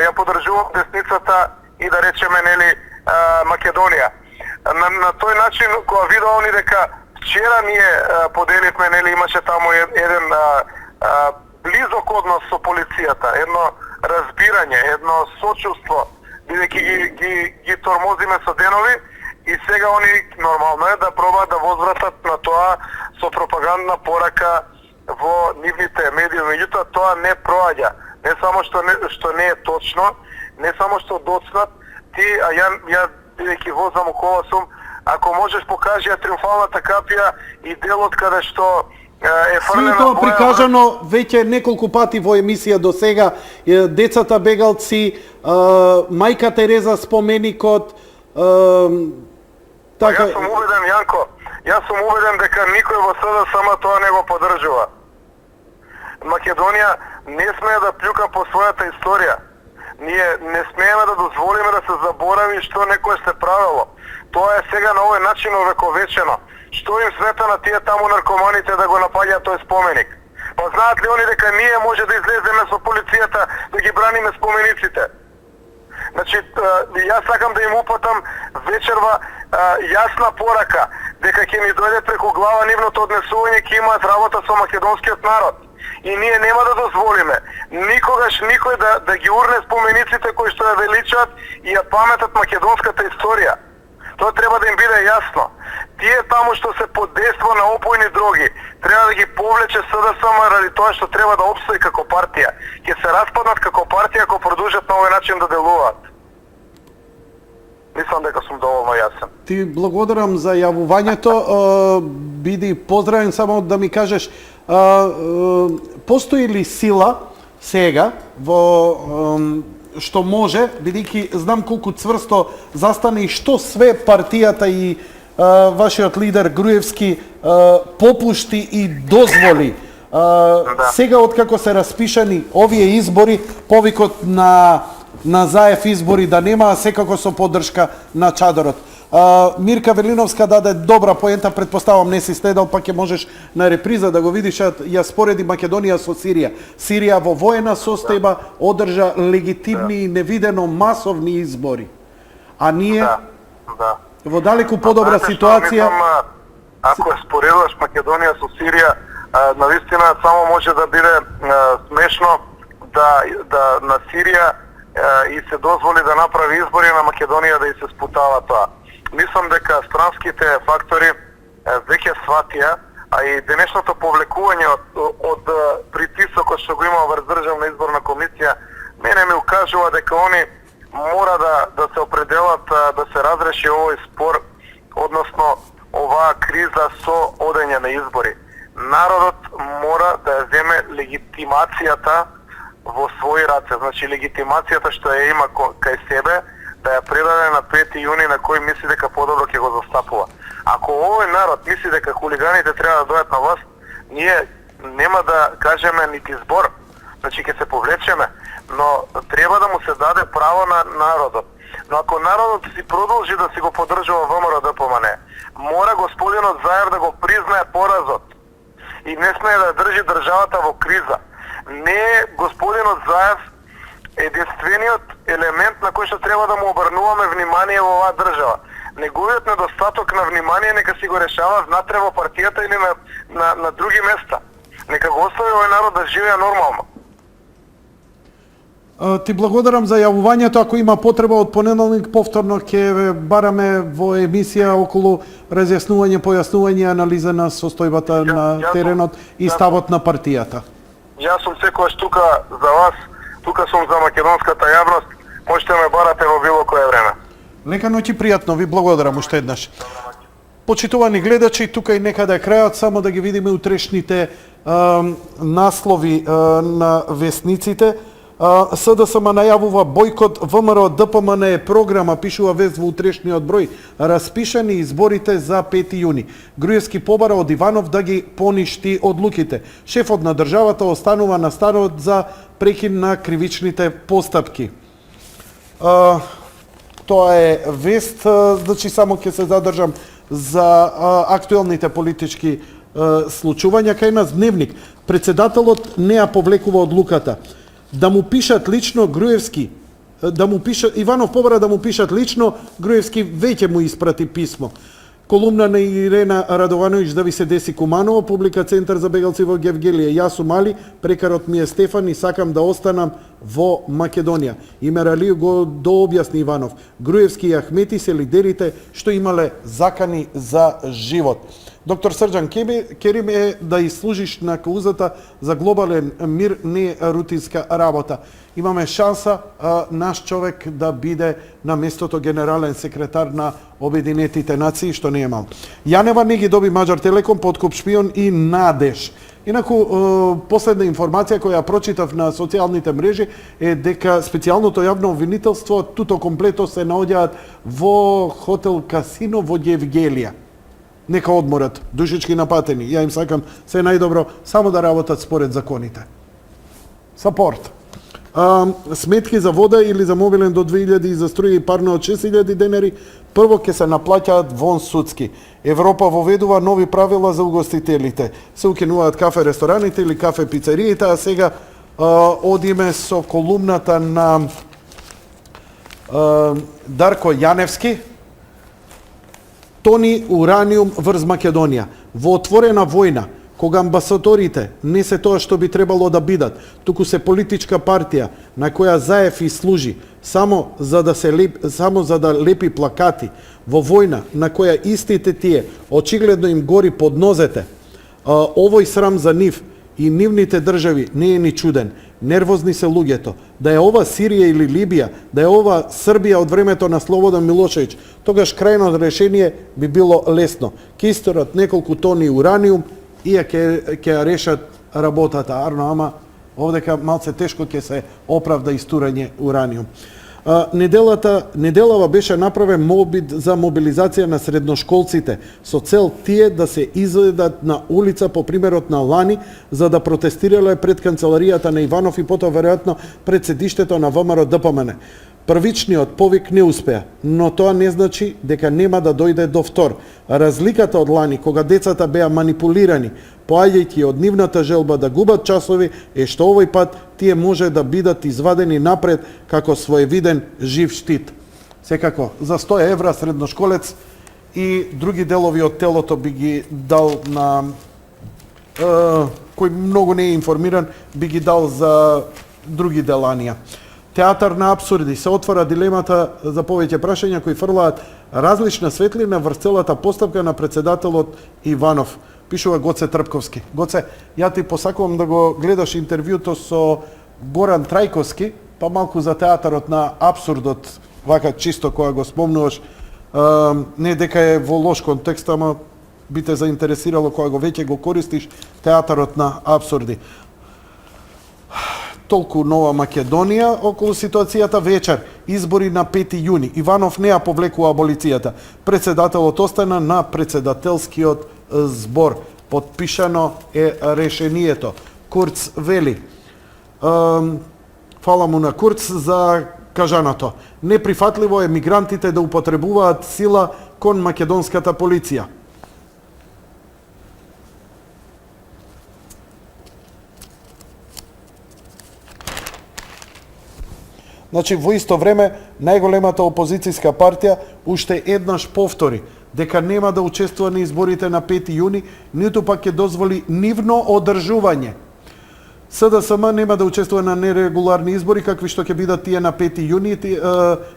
[SPEAKER 2] ја поддржуваат десницата и да речеме нели Македонија. На тој начин кога видоа они дека вчера ние поделивме, нели имаше таму еден близок однос со полицијата, едно разбирање, едно сочувство, бидејќи ги тормозиме со денови, и сега они нормално е да пробаат да возвратат на тоа со пропагандна порака во нивните медии, меѓутоа тоа не проаѓа. Не само што не е точно, не само што доцнат, ја бидејќи возам около сум, ако можеш покажи ја триумфалната капија и делот каде што е фрлена боја.
[SPEAKER 1] Све тоа прикажано веќе неколку пати во емисија до сега, децата бегалци, мајка Тереза споменикот, така.
[SPEAKER 2] Јас сум убеден, Јанко, дека никој во СДСМ тоа не го поддржува. Македонија не смее да плюка по својата историја. Ние не смееме да дозволиме да се заборави што некој се правело. Тоа е сега на овој начин овековечено. Што им смета на тие таму наркоманите да го напаѓаат тој споменик? Па знаат ли они дека ние може да излеземе со полицијата да ги браниме спомениците? Значи, јас сакам да им упатам вечерва јасна порака дека ќе ни дојде преку глава нивното однесување, ќе имаат работа со македонскиот народ. И ние нема да дозволиме никогаш никој да ги урне спомениците кои што ја величаат и ја паметат македонската историја. Тоа треба да им биде јасно. Тие таму што се под дејство на опојни дроги, треба да ги повлече СДСМ ради тоа што треба да опстои како партија. Ќе се распаднат како партија ако продолжат на овој начин да делуваат. Мислам дека сум доволно јасен.
[SPEAKER 1] Ти благодарам за јавувањето. Биди поздравен, само да ми кажеш, постои ли сила сега во што може, бидејќи знам колку цврсто застане и што све партијата и вашиот лидер Груевски попушти и дозволи сега откако се распишани овие избори, повикот на Заев избори да нема, секако со поддршка на чадорот. Мирка Велиновска даде добра поента, предпоставам не си следал, па ќе можеш на реприза да го видиш, ја спореди Македонија со Сирија. Сирија во воена состојба одржа легитимни и невидено масовни избори. А ние во далеку подобра ситуација.
[SPEAKER 2] Ако споредуваш Македонија со Сирија, навистина само може да биде смешно да на Сирија и се дозволи да направи избори, на Македонија да и се спутава тоа. Мислам дека странските фактори веќе сватија, а и денешното повлекување од притисокот што го има врз Државна изборна комисија, мене ми укажува дека они мора да се определат да се разреши овој спор, односно оваа криза со одење на избори. Народот мора да ја земе легитимацијата во своји раце, значи легитимацијата што ја има кај себе, да ја предаде на 5 јуни на кој мисли дека подобро ќе го застапува. Ако овој народ мисли дека хулиганите треба да дојдат на власт, ние нема да кажеме нити збор, значи ќе се повлечеме, но треба да му се даде право на народот. Но ако народот си продолжи да си го поддржува ВМРО ДПМН, мора господинот Заев да го признае поразот и не смее да држи државата во криза. Не е господинот Заев единствениот елемент на кој што треба да му обрнуваме внимание во оваа држава. Неговиот недостаток на внимание нека си го решава внатре во партијата или на други места. Нека го остави овој народ да живее нормално.
[SPEAKER 1] Ти благодарам за јавувањето. Ако има потреба од понеделник повторно ќе бараме во емисија околу разјаснување, појаснување, анализа на состојбата на теренот и ставот на партијата.
[SPEAKER 2] Јас сум секогаш тука за вас, тука сум за македонската јавност, можете ме барате во било кое време.
[SPEAKER 1] Лека ноќ и пријатно, ви благодарам уште еднаш. Почитувани гледачи, тука и некаде е крајот, само да ги видиме утрешните наслови на весниците. СДСМ најавува бојкот, ВМРО ДПМН е програма, пишува вест во утрешниот број. Распишани изборите за 5 јуни. Груевски побара од Иванов да ги поништи одлуките. Шефот на државата останува на старот за прекин на кривичните постапки. Тоа е вест, значи само ќе се задржам за актуелните политички случувања. Кај нас Дневник. Председателот не ја повлекува одлуката. Да му пишат лично Груевски, Иванов побара да му пишат лично, Груевски веќе му испрати писмо. Колумна на Ирена Радовановиќ да ви се деси Куманово, публика Центар за бегалци во Гевгелија. Јас сум Али, прекарот ми е Стефан и сакам да останам во Македонија. Имерали го дообјасни Иванов. Груевски и Ахмети се лидерите што имале закани за живот. Доктор Срđan Керим е да изслужиш на каузата за глобален мир, не рутинска работа. Имаме шанса наш човек да биде на местото генерален секретар на Обединетите нации, што не е мал. Јанева не ги доби Маđар Телеком, подкуп шпион и Надеж. Инаку, последна информација која прочитав на социјалните мрежи е дека специјалното јавно обвинителство туто комплето се наоѓаат во хотел Касино во Гевгелија. Нека одморат, душички напатени. Ја им сакам се најдобро, само да работат според законите. Сапорт. Сметки за вода или за мобилен до 2000 и за струја и парно од 6000 денари, прво ќе се наплаќаат вон судски. Европа воведува нови правила за угостителите. Се укинуваат кафе рестораните или кафе пицериите, а сега одиме со колумната на Дарко Јаневски. Тони ураниум врз Македонија. Во отворена војна, кога амбасадорите не се тоа што би требало да бидат, туку се политичка партија на која Заев и служи само за да лепи плакати, во војна на која истите тие очигледно им гори под нозете, овој срам за нив и нивните држави не е ни чуден. Нервозни се луѓето. Да е ова Сирија или Либија, да е ова Србија од времето на Слободан Милошевиќ, тогаш крајното решение би било лесно. Ке исторат неколку тони ураниум и ќе ја решат работата. Арно, ама овдека малце тешко ќе се оправда истурање ураниум. Неделава беше направен мобид за мобилизација на средношколците со цел тие да се изведат на улица по примерот на лани за да протестирале пред канцеларијата на Иванов и потоа веројатно пред седиштето на ВМРО ДПМН. Првичниот повик не успеа, но тоа не значи дека нема да дојде до втор. Разликата од лани, кога децата беа манипулирани, поаѓајќи од нивната желба да губат часови, е што овој пат тие може да бидат извадени напред како своевиден жив штит. Секако, за 100 евра средношколец и други делови од телото би ги дал на кој многу не е информиран, би ги дал за други деланија. Театар на апсурди. Се отвора дилемата за повеќе прашања кои фрлаат различна светлина врз целата постапка на председателот Иванов. Пишува Гоце Трпковски. Гоце, ја ти посакувам да го гледаш интервјуто со Горан Трајковски, па малку за театарот на апсурдот, вака чисто кога го спомнуваш, не дека е во лош контекст, ама би те заинтересирало кога го веќе го користиш театарот на апсурди. Толку Нова Македонија околу ситуацијата вечер. Избори на 5 јуни. Иванов не ја повлекува аболицијата. Председателот остана на председателскиот збор. Подпишано е решението. Курц вели. Фала му на Курц за кажаното. Неприфатливо е мигрантите да употребуваат сила кон македонската полиција. Значи, во исто време, најголемата опозицијска партија уште еднаш повтори дека нема да учествува на изборите на 5 јуни, ниту пак ќе дозволи нивно одржување. СДСМ нема да учествува на нерегуларни избори, какви што ќе бидат тие на 5 јуни,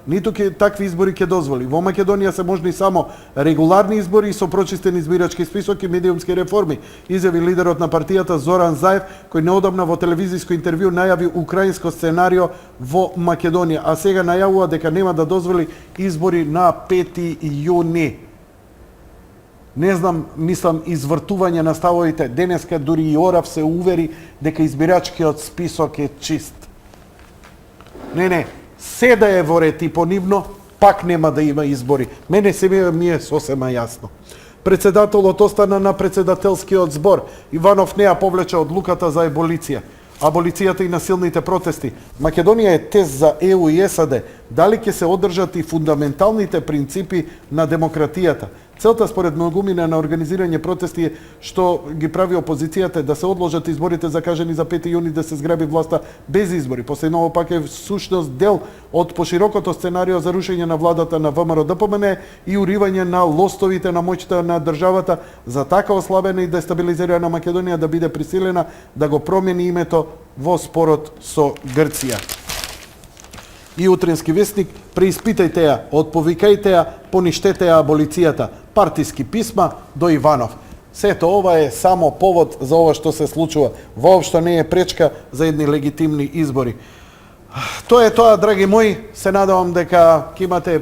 [SPEAKER 1] ниту такви избори ќе дозволи. Во Македонија се можни само регуларни избори со прочистен избирачки список и медиумски реформи, изјави лидерот на партијата Зоран Заев, кој неодамна во телевизиско интервју најави украинско сценарио во Македонија, а сега најавува дека нема да дозволи избори на 5 јуни. Не знам, мислам, извртување на ставовите. Денеска дури и Орав се увери дека избирачкиот список е чист. Не, се да е во ред и понивно, пак нема да има избори. Мене себе ми е сосема јасно. Председателот остана на председателскиот збор. Иванов не ја повлече одлуката за аболицијата и насилните протести. Македонија е тест за ЕУ и САД. Дали ќе се одржат и фундаменталните принципи на демократијата? Целта според многумина на организирање протести е што ги прави опозицијата да се одложат изборите закажани за 5 јуни да се зграби власта без избори. Последново пак е сушност дел од поширокото сценарио за рушење на владата на ВМРО ДПМН и уривање на лостовите на моќта на државата за така ослабена и дестабилизирана Македонија да биде присилена да го промени името во спорот со Грција. И Утренски вестник, преиспитајте ја, отповикајте ја, поништете ја аболицијата. Партиски писма до Иванов. Сето ова е само повод за ова што се случува. Воопшто не е пречка за едни легитимни избори. Тоа е тоа, драги мои. Се надевам дека ќе имате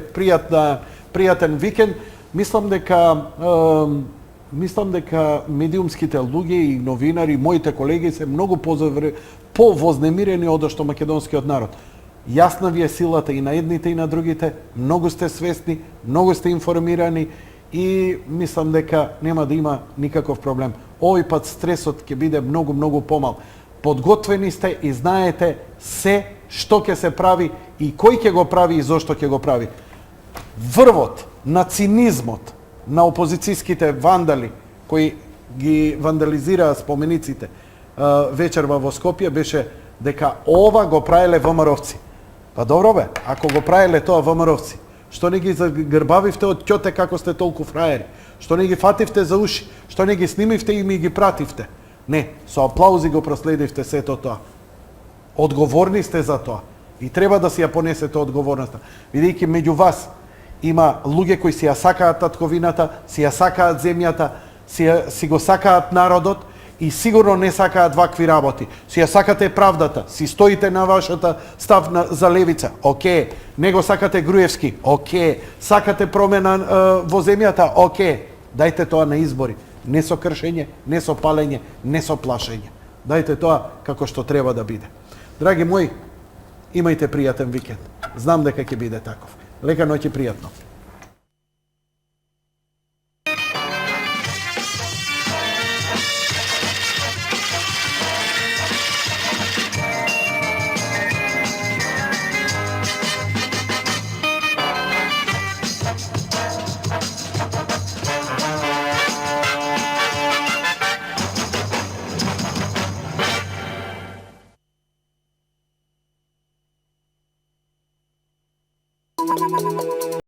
[SPEAKER 1] пријатен викенд. Мислам дека медиумските луѓе и новинари, моите колеги се многу повознемирени од што македонскиот народ. Јасна ви е силата и на едните и на другите, многу сте свесни, многу сте информирани и мислам дека нема да има никаков проблем. Овој пат стресот ќе биде многу помал. Подготвени сте и знаете се што ќе се прави и кој ќе го прави и зошто ќе го прави. Врвот на цинизмот на опозицијските вандали кои ги вандализираа спомениците вечерва во Скопје беше дека ова го правеле ВМРО-вци. Па добро бе, ако го правеле тоа ВМРО-вци, што не ги загрбавивте од ќоте како сте толку фраери? Што не ги фативте за уши? Што не ги снимивте и ми ги пративте? Не, со аплаузи го проследивте сето тоа. Одговорни сте за тоа. И треба да си ја понесете одговорноста. Бидејќи меѓу вас има луѓе кои си ја сакаат татковината, си ја сакаат земјата, си го сакаат народот, и сигурно не сакаат вакви работи. Си ја сакате правдата, си стоите на вашата став за левица, окей. Не го сакате Груевски, окей. Сакате промена во земјата, окей. Дајте тоа на избори. Не со кршење, не со палење, не со плашење. Дајте тоа како што треба да биде. Драги мои, имајте пријатен викенд. знам дека ќе биде таков. Лека ноќ и пријатно.